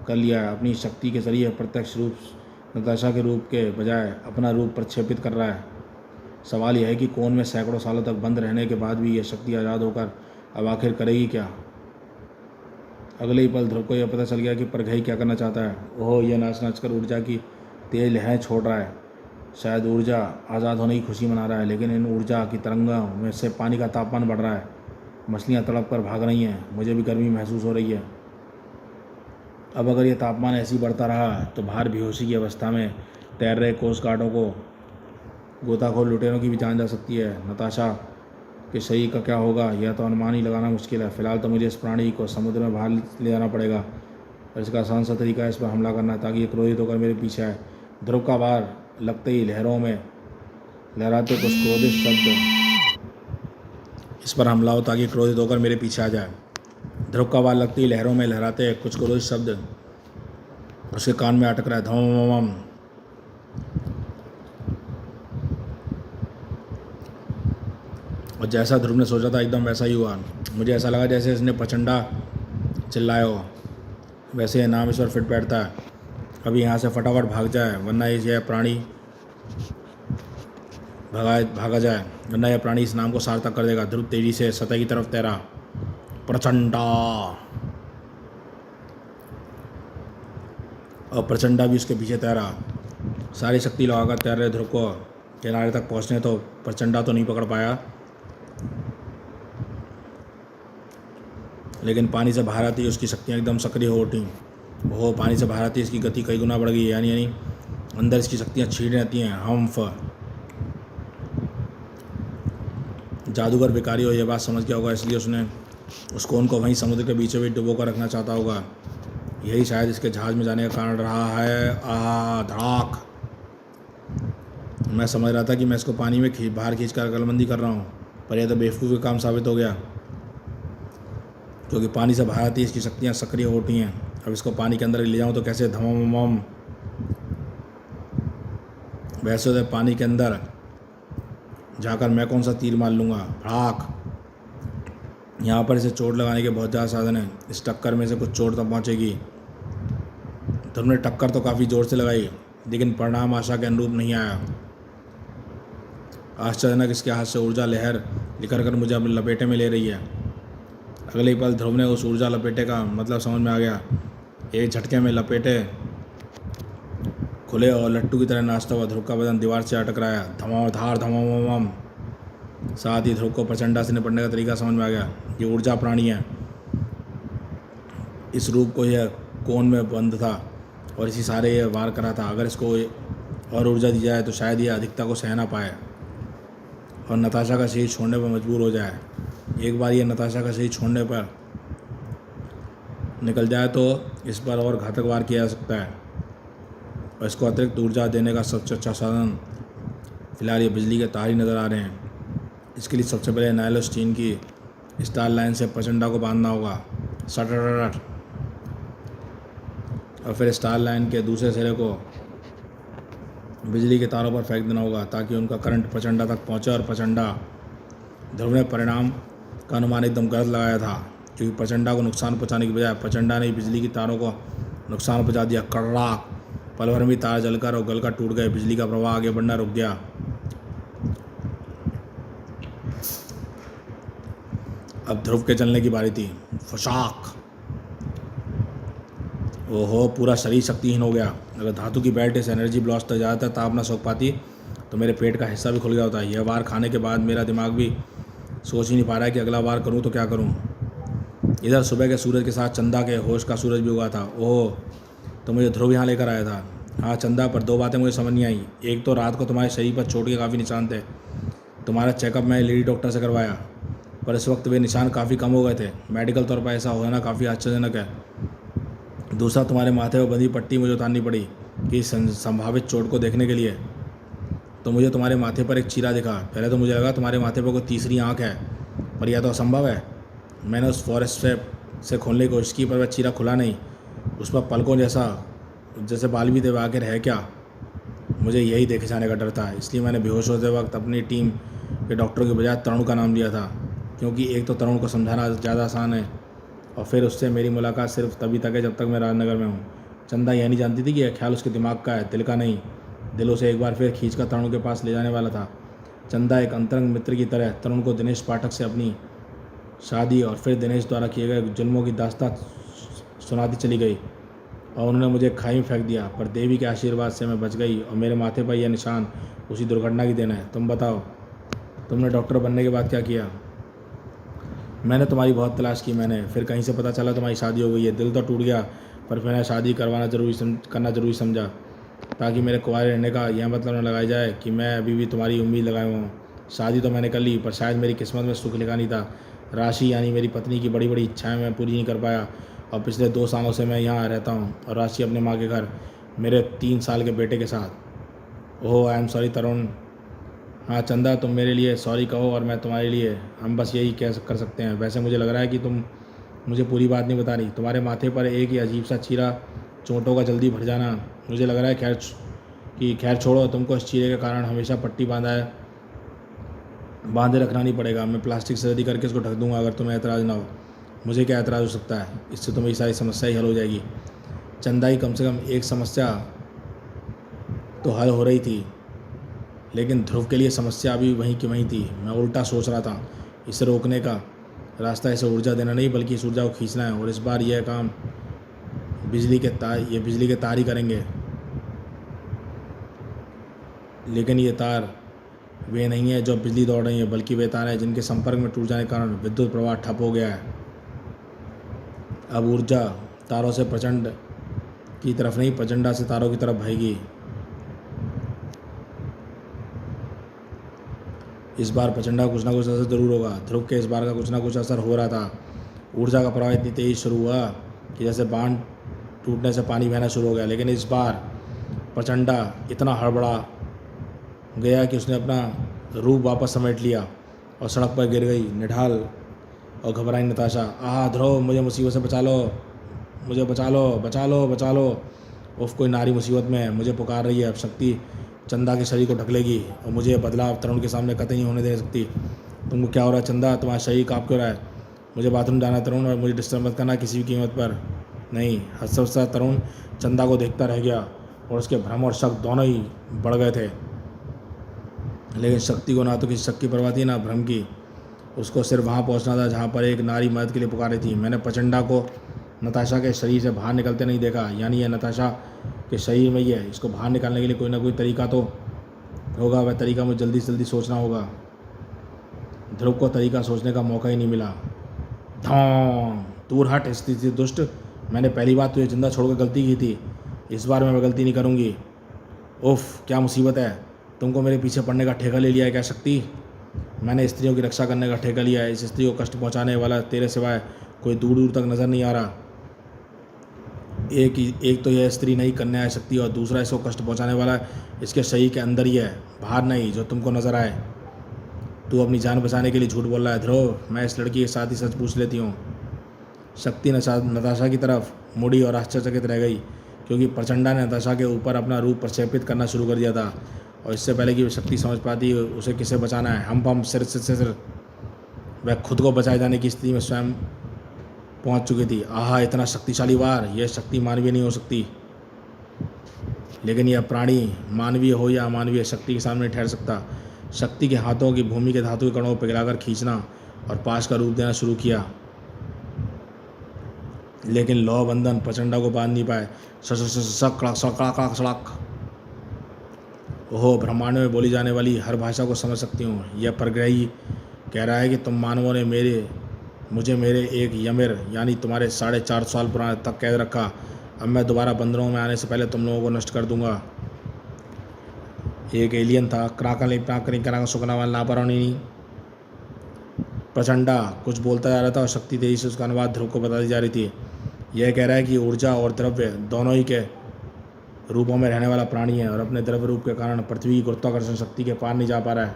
कर लिया है। अपनी शक्ति के जरिए प्रत्यक्ष रूप नताशा के रूप के बजाय अपना रूप प्रक्षेपित कर रहा है। सवाल यह है कि कोन में सैकड़ों सालों तक बंद रहने के बाद भी यह शक्ति आज़ाद होकर अब आखिर करेगी क्या? अगले ही पल ध्रुव को यह पता चल गया कि परघई क्या करना चाहता है। ओह, यह नाच नाच कर ऊर्जा की तेज लहरें छोड़ रहा है। शायद ऊर्जा आज़ाद होने की खुशी मना रहा है, लेकिन इन ऊर्जा की तरंगों में से पानी का तापमान बढ़ रहा है। मछलियाँ तड़प कर भाग रही हैं। मुझे भी गर्मी महसूस हो रही है। अब अगर यह तापमान ऐसे ही बढ़ता रहा तो बाहर बेहोशी की अवस्था में तैर रहे कोस्ट गार्डों को गोताखोर लुटेरों की भी जान जा सकती है। नताशा के शरीर का क्या होगा यह तो अनुमान ही लगाना मुश्किल है। फिलहाल तो मुझे इस प्राणी को समुद्र में बाहर ले जाना पड़ेगा और इसका आसान सा तरीका है इस पर हमला करना ताकि ये क्रोधित होकर मेरे पीछे आए। ध्रुव का वार लगते ही लहरों में लहराते कुछ क्रोधित शब्द इस पर हमला हो ताकि क्रोधित होकर मेरे पीछे आ जाए। ध्रुव का वार लगते ही लहरों में लहराते कुछ क्रोधित शब्द उसके कान में अटक रहा है। धम। और जैसा ध्रुव ने सोचा था एकदम वैसा ही हुआ। मुझे ऐसा लगा जैसे इसने प्रचंडा चिल्लाया हो। वैसे नाम इस पर फिट बैठता है। अभी यहाँ से फटाफट भाग जाए, वरना यह प्राणी भागा जाए, वरना यह प्राणी इस नाम को सार्थक कर देगा। ध्रुव तेजी से सतह की तरफ तैरा। प्रचंडा, और प्रचंडा भी उसके पीछे तैरा। सारी शक्ति लगाकर तैर रहे ध्रुव को किनारे तक पहुंचने, तो प्रचंडा तो नहीं पकड़ पाया, लेकिन पानी से बाहर आती उसकी शक्तियाँ एकदम सक्रिय हो उठी। वो पानी से बाहर आती इसकी गति कई गुना बढ़ गई, यानी अंदर इसकी शक्तियाँ छीड़ रहती हैं। हम्फ, जादूगर भिखारी हो यह बात समझ गया होगा, इसलिए उसने उस कोन को वहीं समुद्र के बीचों बीच डुबो कर रखना चाहता होगा। यही शायद इसके जहाज में जाने का कारण रहा है। धड़ाक। मैं समझ रहा था कि मैं इसको पानी में बाहर खींच कर अकलमंदी कर रहा हूँ, पर यह तो बेवकूफ़ी का काम साबित हो गया, क्योंकि पानी से बाहर आती इसकी शक्तियाँ सक्रिय हो उठी हैं। अब इसको पानी के अंदर ले जाऊँ तो कैसे? धमम। वैसे तो पानी के अंदर जाकर मैं कौन सा तीर मार लूँगा। भड़ाक। यहाँ पर इसे चोट लगाने के बहुत ज़्यादा साधन हैं, इस टक्कर में से कुछ चोट तो पहुँचेगी। तुमने टक्कर तो काफ़ी ज़ोर से लगाई, लेकिन परिणाम आशा के अनुरूप नहीं आया। आश्चर्यजनक इसके हाथ से ऊर्जा लहर निकल कर मुझे अपने लपेटे में ले रही है। अगले पल ध्रुव ने उस ऊर्जा लपेटे का मतलब समझ में आ गया। एक झटके में लपेटे खुले और लट्टू की तरह नाचता हुआ ध्रुव का बदन दीवार से अटक रहा है। धमाधार धमाम। साथ ही ध्रुव को प्रचंडा से निपटने का तरीका समझ में आ गया। ये ऊर्जा प्राणी है, इस रूप को यह कोन में बंद था और इसी सारे ये वार करा था। अगर इसको और ऊर्जा दी जाए तो शायद यह अधिकता को सह ना पाए और नताशा का शरीर छोड़ने पर मजबूर हो जाए। एक बार ये नताशा का शरीर छोड़ने पर निकल जाए तो इस पर और घातक वार किया जा सकता है, और इसको अतिरिक्त ऊर्जा देने का सबसे अच्छा साधन फिलहाल ये बिजली के तार ही नज़र आ रहे हैं। इसके लिए सबसे पहले नाइलोस्टीन की स्टार लाइन से प्रचंडा को बांधना होगा, सटरट, और फिर स्टार लाइन के दूसरे सिरे को बिजली के तारों पर फेंक देना होगा ताकि उनका करंट प्रचंडा तक पहुंचे। और प्रचंडा, ध्रुव ने परिणाम का अनुमान एकदम गलत लगाया था, क्योंकि प्रचंडा को नुकसान पहुंचाने की बजाय प्रचंडा ने बिजली की तारों को नुकसान पहुंचा दिया। कड़ाक। पल भर में तार जलकर और गलकर टूट गए। बिजली का प्रवाह आगे बढ़ना रुक गया। अब ध्रुव के चलने की बारी थी। फशाक। ओहो, पूरा शरीर शक्तिहीन हो गया। अगर धातु की बेल्ट इस एनर्जी ब्लास्ट तक ज़्यादातर ताप ना सोख पाती तो मेरे पेट का हिस्सा भी खुल गया होता। यह वार खाने के बाद मेरा दिमाग भी सोच ही नहीं पा रहा है कि अगला वार करूं तो क्या करूं। इधर सुबह के सूरज के साथ चंदा के होश का सूरज भी उगा था। ओह, तो मुझे ध्रुव यहाँ लेकर आया था। हाँ चंदा, पर दो बातें मुझे समझ नहीं आई। एक तो रात को तुम्हारे शरीर पर चोट के काफ़ी निशान थे। तुम्हारा चेकअप मैंने लेडी डॉक्टर से करवाया, पर इस वक्त वे निशान काफ़ी कम हो गए थे। मेडिकल तौर पर ऐसा होना काफ़ी आश्चर्यजनक है। दूसरा, तुम्हारे माथे पर बंधी पट्टी मुझे उतारनी पड़ी कि संभावित चोट को देखने के लिए। तो मुझे तुम्हारे माथे पर एक चीरा दिखा। पहले तो मुझे लगा तुम्हारे माथे पर कोई तीसरी आंख है, पर यह तो असंभव है। मैंने उस फॉरेस्ट से खोलने की कोशिश की, पर वह चीरा खुला नहीं। उस पर पलकों जैसे बाल भी थे। आखिर है क्या? मुझे यही देखे जाने का डर था, इसलिए मैंने बेहोश होते वक्त अपनी टीम के डॉक्टरों के बजाय तरुण का नाम लिया था, क्योंकि एक तो तरुण को समझाना ज़्यादा आसान है, और फिर उससे मेरी मुलाकात सिर्फ तभी तक है जब तक मैं राजनगर में हूँ। चंदा यह नहीं जानती थी कि यह ख्याल उसके दिमाग का है, दिल का नहीं। दिल उसे एक बार फिर खींचकर तरुण के पास ले जाने वाला था। चंदा एक अंतरंग मित्र की तरह तरुण को दिनेश पाठक से अपनी शादी और फिर दिनेश द्वारा किए गए जुल्मों की दास्तान सुनाती चली गई, और उन्होंने मुझे खाई में फेंक दिया। पर देवी के आशीर्वाद से मैं बच गई, और मेरे माथे पर यह निशान उसी दुर्घटना की देन है। तुम बताओ, तुमने डॉक्टर बनने के बाद क्या किया? मैंने तुम्हारी बहुत तलाश की। मैंने फिर कहीं से पता चला तुम्हारी शादी हो गई है। दिल तो टूट गया, पर मैंने शादी करना जरूरी समझा, ताकि मेरे कुंवारे रहने का यह मतलब न लगाया जाए कि मैं अभी भी तुम्हारी उम्मीद लगाया हुआ हूँ। शादी तो मैंने कर ली, पर शायद मेरी किस्मत में सुख लिखा नहीं था। राशि यानी मेरी पत्नी की बड़ी बड़ी इच्छाएं मैं पूरी नहीं कर पाया, और पिछले 2 सालों से मैं यहाँ रहता हूँ, और राशि अपने माँ के घर मेरे 3 साल के बेटे के साथ। ओह, आई एम सॉरी तरुण। हाँ चंदा, तुम मेरे लिए सॉरी कहो और मैं तुम्हारे लिए, हम बस यही कर सकते हैं। वैसे मुझे लग रहा है कि तुम मुझे पूरी बात नहीं बता रही। तुम्हारे माथे पर एक ही अजीब सा चीरा, चोटों का जल्दी भर जाना। मुझे लग रहा है खैर छोड़ो, तुमको इस चीरे के कारण हमेशा पट्टी बांधे रखना नहीं पड़ेगा। मैं प्लास्टिक सर्जरी करके इसको ढक दूंगा, अगर तुम्हें एतराज़ ना हो। मुझे क्या एतराज़ हो सकता है? इससे तुम्हारी सारी समस्या ही हल हो जाएगी। चंदा ही कम से कम एक समस्या तो हल हो रही थी। लेकिन ध्रुव के लिए समस्या अभी वहीं की वहीं थी। मैं उल्टा सोच रहा था, इसे रोकने का रास्ता इसे ऊर्जा देना नहीं बल्कि इस ऊर्जा को खींचना है, और इस बार यह काम बिजली के तार ही करेंगे। लेकिन ये तार वे नहीं है जो बिजली दौड़ रही है, बल्कि वे तार हैं जिनके संपर्क में टूट जाने के कारण विद्युत प्रवाह ठप हो गया है। अब ऊर्जा तारों से प्रचंड की तरफ नहीं, प्रचंडा से तारों की तरफ बहेगी। इस बार प्रचंडा कुछ ना कुछ असर जरूर होगा। ध्रुव के इस बार का कुछ ना कुछ असर हो रहा था। ऊर्जा का प्रवाह इतनी तेज शुरू हुआ कि जैसे बांध टूटने से पानी बहना शुरू हो गया। लेकिन इस बार प्रचंडा इतना हड़बड़ा गया कि उसने अपना रूप वापस समेट लिया और सड़क पर गिर गई। निढाल और घबराई नताशा, आह ध्रुव, मुझे मुसीबत से बचा लो, मुझे बचा लो, बचा लो, बचा लो। उफ, कोई नारी मुसीबत में है, मुझे पुकार रही है। अब शक्ति चंदा के शरीर को ढक लेगी और मुझे बदलाव तरुण के सामने कतई नहीं होने दे सकती। तुमको क्या हो रहा है चंदा? तुम्हारा शरीर काँप क्यों रहा है? मुझे बाथरूम जाना है तरुण, और मुझे डिस्टर्ब मत करना किसी भी कीमत पर। नहीं। हंसता तरुण चंदा को देखता रह गया और उसके भ्रम और शक दोनों ही बढ़ गए थे। लेकिन शक्ति को ना तो किसी शक की परवाह थी ना भ्रम की। उसको सिर्फ वहाँ पहुँचना था जहाँ पर एक नारी मदद के लिए पुकारी थी। मैंने प्रचंडा को नताशा के शरीर से बाहर निकलते नहीं देखा, यानी यह नताशा के शरीर में ही है। इसको बाहर निकालने के लिए कोई ना कोई तरीका तो होगा। वह तरीका मुझे जल्दी से जल्दी सोचना होगा। ध्रुव को तरीका सोचने का मौका ही नहीं मिला। धौं, दूर हट स्थिति दुष्ट, मैंने पहली बार तुझे जिंदा छोड़कर गलती की थी, इस बार मैं गलती नहीं करूँगी। उफ, क्या मुसीबत है? तुमको मेरे पीछे पड़ने का ठेका ले लिया है क्या शक्ति? मैंने स्त्रियों की रक्षा करने का ठेका लिया है। इस स्त्री को कष्ट पहुंचाने वाला तेरे सिवाय कोई दूर दूर तक नज़र नहीं आ रहा। एक तो यह स्त्री नहीं, कन्या है शक्ति, और दूसरा इसको कष्ट पहुंचाने वाला इसके शरीर के अंदर ही है, बाहर नहीं, जो तुमको नज़र आए। तू अपनी जान बचाने के लिए झूठ बोल रहा है ध्रुव। मैं इस लड़की के साथ ही सच पूछ लेती हूँ। शक्ति नताशा की तरफ मुड़ी और आश्चर्यचकित रह गई, क्योंकि प्रचंडा ने नताशा के ऊपर अपना रूप प्रक्षेपित करना शुरू कर दिया था। और इससे पहले कि वह शक्ति समझ पाती उसे किसे बचाना है, हम सिर से सिर वह खुद को बचाए जाने की स्थिति में स्वयं पहुंच चुकी थी। आहा, इतना शक्तिशाली वार! यह शक्ति मानवीय नहीं हो सकती। लेकिन यह प्राणी मानवीय हो या अमानवीय शक्ति के सामने ठहर सकता। शक्ति के हाथों की भूमि के धातु के कणों को पिघलाकर खींचना और पाश का रूप देना शुरू किया। लेकिन लौ बंधन प्रचंडा को बांध नहीं पाए। सड़क। ओहो, ब्रह्मांड में बोली जाने वाली हर भाषा को समझ सकती हूँ। यह परग्रही कह रहा है कि तुम मानवों ने मुझे मेरे एक यमिर यानी तुम्हारे 4.5 साल पुराने तक कैद रखा। अब मैं दोबारा बंदरों में आने से पहले तुम लोगों को नष्ट कर दूंगा। एक एलियन था, क्राकन सुखना वाला लापरवाही। प्रचंडा कुछ बोलता जा रहा था और शक्ति तेजी से उसका अनुवाद ध्रुव को बताती जा रही थी। यह कह रहा है कि ऊर्जा और द्रव्य दोनों ही के रूपों में रहने वाला प्राणी है और अपने द्रव्य रूप के कारण पृथ्वी की गुरुत्वाकर्षण शक्ति के पार नहीं जा पा रहा है।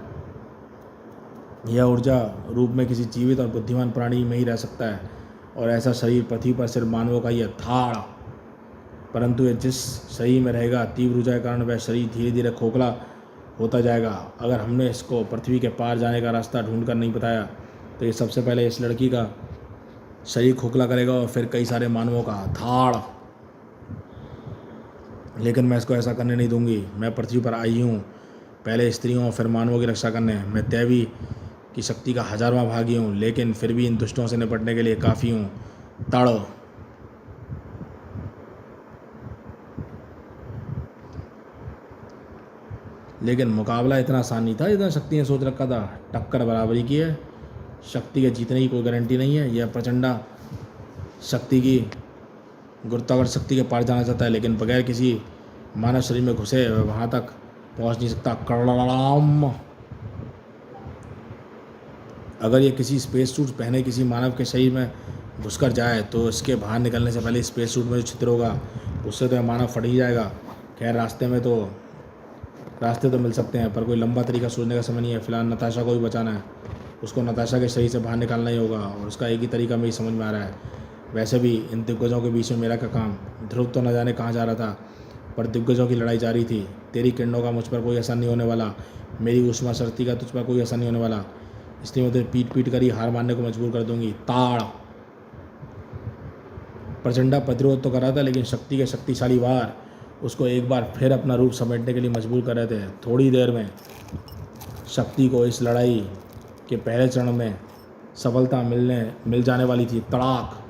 यह ऊर्जा रूप में किसी जीवित और बुद्धिमान प्राणी में ही रह सकता है, और ऐसा शरीर पृथ्वी पर सिर्फ मानवों का ही है। थाड़। परंतु यह जिस शरीर में रहेगा, तीव्र ऊर्जा के कारण वह शरीर धीरे धीरे खोखला होता जाएगा। अगर हमने इसको पृथ्वी के पार जाने का रास्ता ढूंढ कर नहीं बताया तो ये सबसे पहले इस लड़की का शरीर खोखला करेगा और फिर कई सारे मानवों का। थाड़। लेकिन मैं इसको ऐसा करने नहीं दूंगी। मैं पृथ्वी पर आई हूँ पहले स्त्रियों और फिर मानवों की रक्षा करने। मैं दैवी की शक्ति का 1000वां भागी हूँ, लेकिन फिर भी इन दुष्टों से निपटने के लिए काफ़ी हूँ। तड़। लेकिन मुकाबला इतना आसान नहीं था जितना शक्ति ने सोच रखा था। टक्कर बराबरी की है। शक्ति के जीतने की कोई गारंटी नहीं है। यह प्रचंडा शक्ति की गुरुत्वाकर्षण शक्ति के पार जाना चाहता है, लेकिन बगैर किसी मानव शरीर में घुसे वहाँ तक पहुँच नहीं सकता। कड़लाम। अगर ये किसी स्पेस सूट पहने किसी मानव के शरीर में घुसकर जाए तो इसके बाहर निकलने से पहले स्पेस सूट में जो छिद्र होगा उससे तो मानव फट ही जाएगा। खैर, रास्ते तो मिल सकते हैं, पर कोई लंबा तरीका सोचने का समय नहीं है। फिलहाल नताशा को भी बचाना है। उसको नताशा के शरीर से बाहर निकालना ही होगा, और उसका एक ही तरीका मेरी समझ में आ रहा है। वैसे भी इन दिग्गजों के बीच में मेरा क्या काम? ध्रुव तो न जाने कहाँ जा रहा था, पर दिग्गजों की लड़ाई जारी थी। तेरी किरणों का मुझ पर कोई असर नहीं होने वाला। मेरी ऊष्मा शक्ति का तुझ पर कोई असर नहीं होने वाला। इसलिए मैं तुझे पीट कर ही हार मानने को मजबूर कर दूंगी। ताड़। प्रचंडा प्रतिरोध तो कर रहा था, लेकिन शक्ति के शक्तिशाली वार उसको एक बार फिर अपना रूप समेटने के लिए मजबूर कर रहे थे। थोड़ी देर में शक्ति को इस लड़ाई के पहले चरण में सफलता मिल जाने वाली थी। तड़ाक!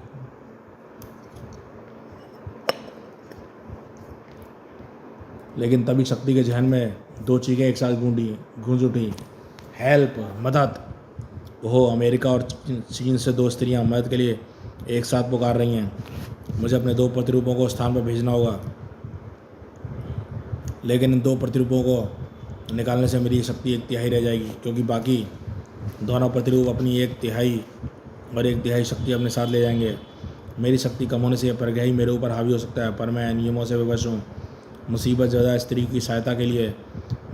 लेकिन तभी शक्ति के जहन में दो चीखें एक साथ गूंज उठी। हेल्प! मदद! ओहो, अमेरिका और चीन से दो स्त्रियां मदद के लिए एक साथ पुकार रही हैं। मुझे अपने दो प्रतिरूपों को स्थान पर भेजना होगा। लेकिन इन दो प्रतिरूपों को निकालने से मेरी शक्ति 1/3 रह जाएगी, क्योंकि बाकी दोनों प्रतिरूप अपनी 1/3 और 1/3 शक्ति अपने साथ ले जाएंगे। मेरी शक्ति कम होने से यह परग्रही मेरे ऊपर हावी हो सकता है, पर मैं नियमों से विवश हूँ। मुसीबत ज़्यादा स्त्री की सहायता के लिए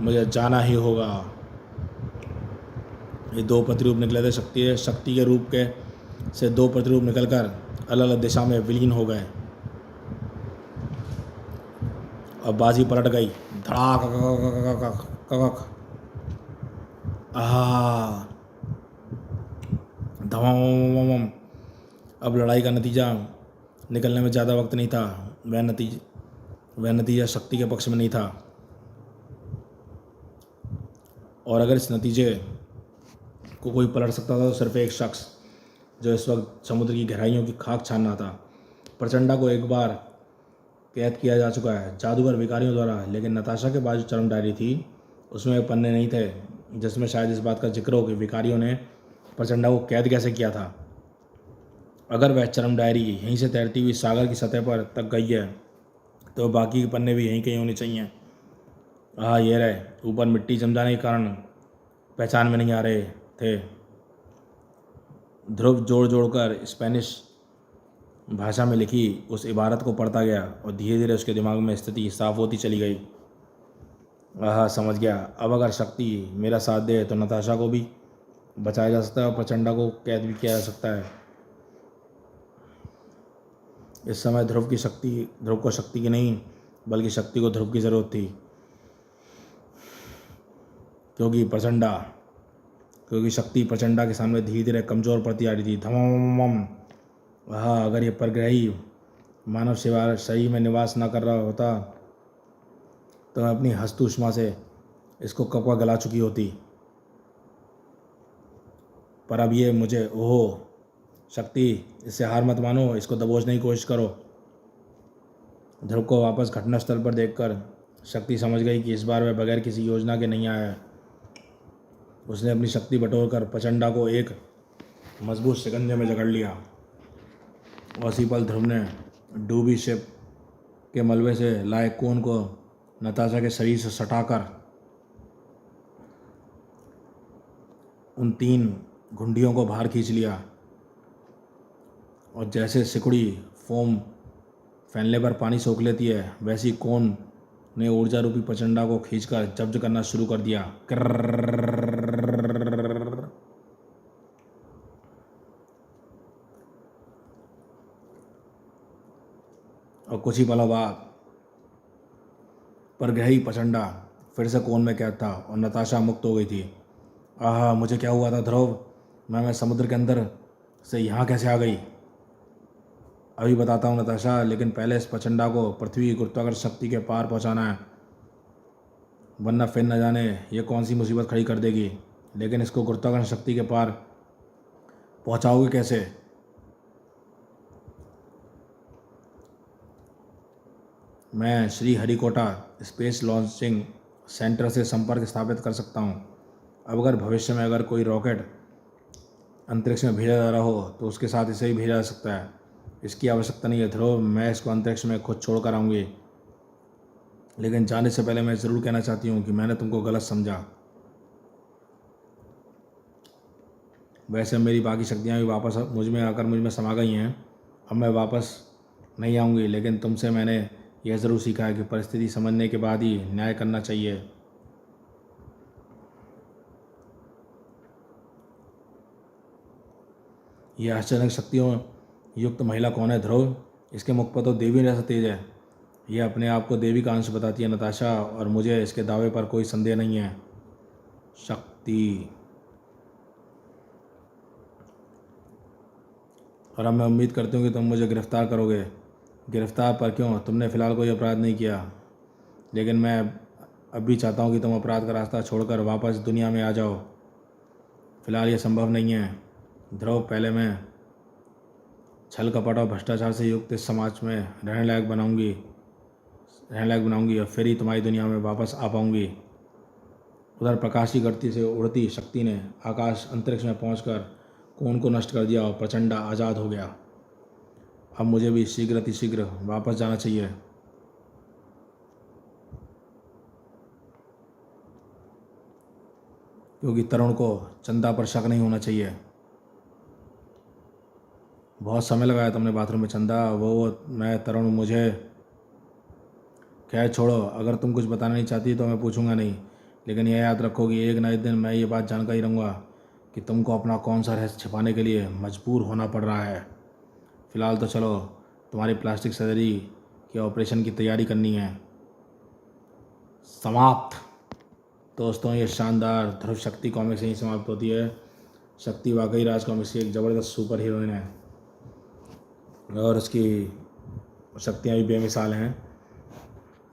मुझे जाना ही होगा। ये दो प्रतिरूप निकले थे। शक्ति के रूप के से दो प्रतिरूप निकलकर अलग अलग दिशा में विलीन हो गए। अब बाजी पलट गई। धड़ाक! आहा! धमाम! अब लड़ाई का नतीजा निकलने में ज़्यादा वक्त नहीं था। वह नतीजा शक्ति के पक्ष में नहीं था, और अगर इस नतीजे को कोई पलट सकता था तो सिर्फ एक शख्स, जो इस वक्त समुद्र की गहराइयों की खाक छानना था। प्रचंडा को एक बार कैद किया जा चुका है, जादूगर विकारियों द्वारा, लेकिन नताशा के पास जो चरम डायरी थी उसमें पन्ने नहीं थे जिसमें शायद इस बात का जिक्र हो कि विकारियों ने प्रचंडा को कैद कैसे किया था। अगर वह चरम डायरी यहीं से तैरती हुई सागर की सतह पर तक गई है तो बाकी के पन्ने भी यहीं कहीं होने चाहिए। हाँ, ये रहे। ऊपर मिट्टी जम जाने के कारण पहचान में नहीं आ रहे थे। ध्रुव जोड़ जोड़कर स्पेनिश भाषा में लिखी उस इबारत को पढ़ता गया और धीरे धीरे उसके दिमाग में स्थिति साफ होती चली गई। हाँ, समझ गया। अब अगर शक्ति मेरा साथ दे तो नताशा को भी बचाया जा सकता है और प्रचंडा को कैद भी किया जा सकता है। इस समय ध्रुव को शक्ति की नहीं बल्कि शक्ति को ध्रुव की ज़रूरत थी, क्योंकि शक्ति प्रचंडा के सामने धीरे धीरे कमज़ोर पड़ती आ रही थी। धमाम! हाँ, अगर ये परग्रही मानव शरीर में निवास न कर रहा होता तो मैं अपनी हस्त ऊष्मा से इसको कब का गला चुकी होती। पर अब ये मुझे, ओहो शक्ति, इससे हार मत मानो, इसको दबोचने की कोशिश करो। ध्रुव को वापस घटनास्थल पर देखकर शक्ति समझ गई कि इस बार वह बगैर किसी योजना के नहीं आया है। उसने अपनी शक्ति बटोरकर प्रचंडा को एक मजबूत शिकंजे में जकड़ लिया। उसी पल ध्रुव ने डूबी शिप के मलबे से लाए कोन को नताशा के शरीर से सटाकर उन 3 घुंडियों को बाहर खींच लिया, और जैसे सिकुड़ी फोम फैलने पर पानी सोख लेती है, वैसी कोन ने ऊर्जा रूपी प्रचंडा को खींचकर जब्त करना शुरू कर दिया। और कुछ ही पलों बाद परग्रही प्रचंडा फिर से कोन में कैद था और नताशा मुक्त हो गई थी। आहा, मुझे क्या हुआ था ध्रुव? मैं समुद्र के अंदर से यहाँ कैसे आ गई? अभी बताता हूँ नताशा, लेकिन पहले इस प्रचंडा को पृथ्वी की गुरुत्वाकर्षण शक्ति के पार पहुँचाना है, वरना फिर न जाने ये कौन सी मुसीबत खड़ी कर देगी। लेकिन इसको गुरुत्वाकर्षण शक्ति के पार पहुँचाओगे कैसे? मैं Shri Harikota space launching centre से संपर्क स्थापित कर सकता हूँ। अब अगर भविष्य में अगर कोई रॉकेट अंतरिक्ष में भेजा जा रहा हो तो उसके साथ इसे ही भेजा जा सकता है। इसकी आवश्यकता नहीं है ध्रुव, मैं इसको अंतरिक्ष में खुद छोड़ कर आऊँगी। लेकिन जाने से पहले मैं ज़रूर कहना चाहती हूँ कि मैंने तुमको गलत समझा। वैसे मेरी बाकी शक्तियाँ भी वापस मुझ में समा गई हैं। अब मैं वापस नहीं आऊँगी, लेकिन तुमसे मैंने यह ज़रूर सीखा है कि परिस्थिति समझने के बाद ही न्याय करना चाहिए। यह आश्चर्यजनक शक्तियों युक्त महिला कौन है ध्रुव? इसके मुख पर तो देवी जैसा तेज है। यह अपने आप को देवी का अंश बताती है नताशा, और मुझे इसके दावे पर कोई संदेह नहीं है। शक्ति। और अब मैं उम्मीद करती हूँ कि तुम मुझे गिरफ्तार करोगे। गिरफ्तार पर क्यों? तुमने फिलहाल कोई अपराध नहीं किया। लेकिन मैं अब भी चाहता हूँ कि तुम अपराध का रास्ता छोड़कर वापस दुनिया में आ जाओ। फिलहाल ये संभव नहीं है ध्रुव। पहले मैं छल कपट और भ्रष्टाचार से युक्त इस समाज में रहने लायक बनाऊंगी और फिर ही तुम्हारी दुनिया में वापस आ पाऊंगी। उधर प्रकाश की गति से उड़ती शक्ति ने आकाश अंतरिक्ष में पहुंचकर कून को नष्ट कर दिया और प्रचंडा आज़ाद हो गया। अब मुझे भी शीघ्र अतिशीघ्र वापस जाना चाहिए। क्योंकि तरुण को चंदा पर शक नहीं होना चाहिए। बहुत समय लगाया तुमने बाथरूम में चंदा। वो मैं तरुण मुझे। खैर छोड़ो, अगर तुम कुछ बताना नहीं चाहती तो मैं पूछूंगा नहीं। लेकिन यह याद रखो कि एक ना एक दिन मैं ये बात जानकर ही रहूँगा कि तुमको अपना कौन सा रहस्य छिपाने के लिए मजबूर होना पड़ रहा है। फ़िलहाल तो चलो, तुम्हारी प्लास्टिक सर्जरी के ऑपरेशन की तैयारी करनी है। समाप्त। दोस्तों, ये शानदार ध्रुव शक्ति कॉमिक्स यहीं समाप्त होती है। शक्ति वाकई राज कॉमिक्स की एक ज़बरदस्त सुपर हीरोइन है और उसकी शक्तियाँ भी बेमिसाल हैं।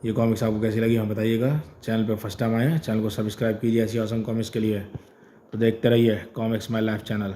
ये कॉमिक्स आपको कैसी लगी हमें बताइएगा। चैनल पे फर्स्ट टाइम आए हैं, चैनल को सब्सक्राइब कीजिए ऐसी ऑसम कॉमिक्स के लिए। तो देखते रहिए कॉमिक्स माय लाइफ चैनल।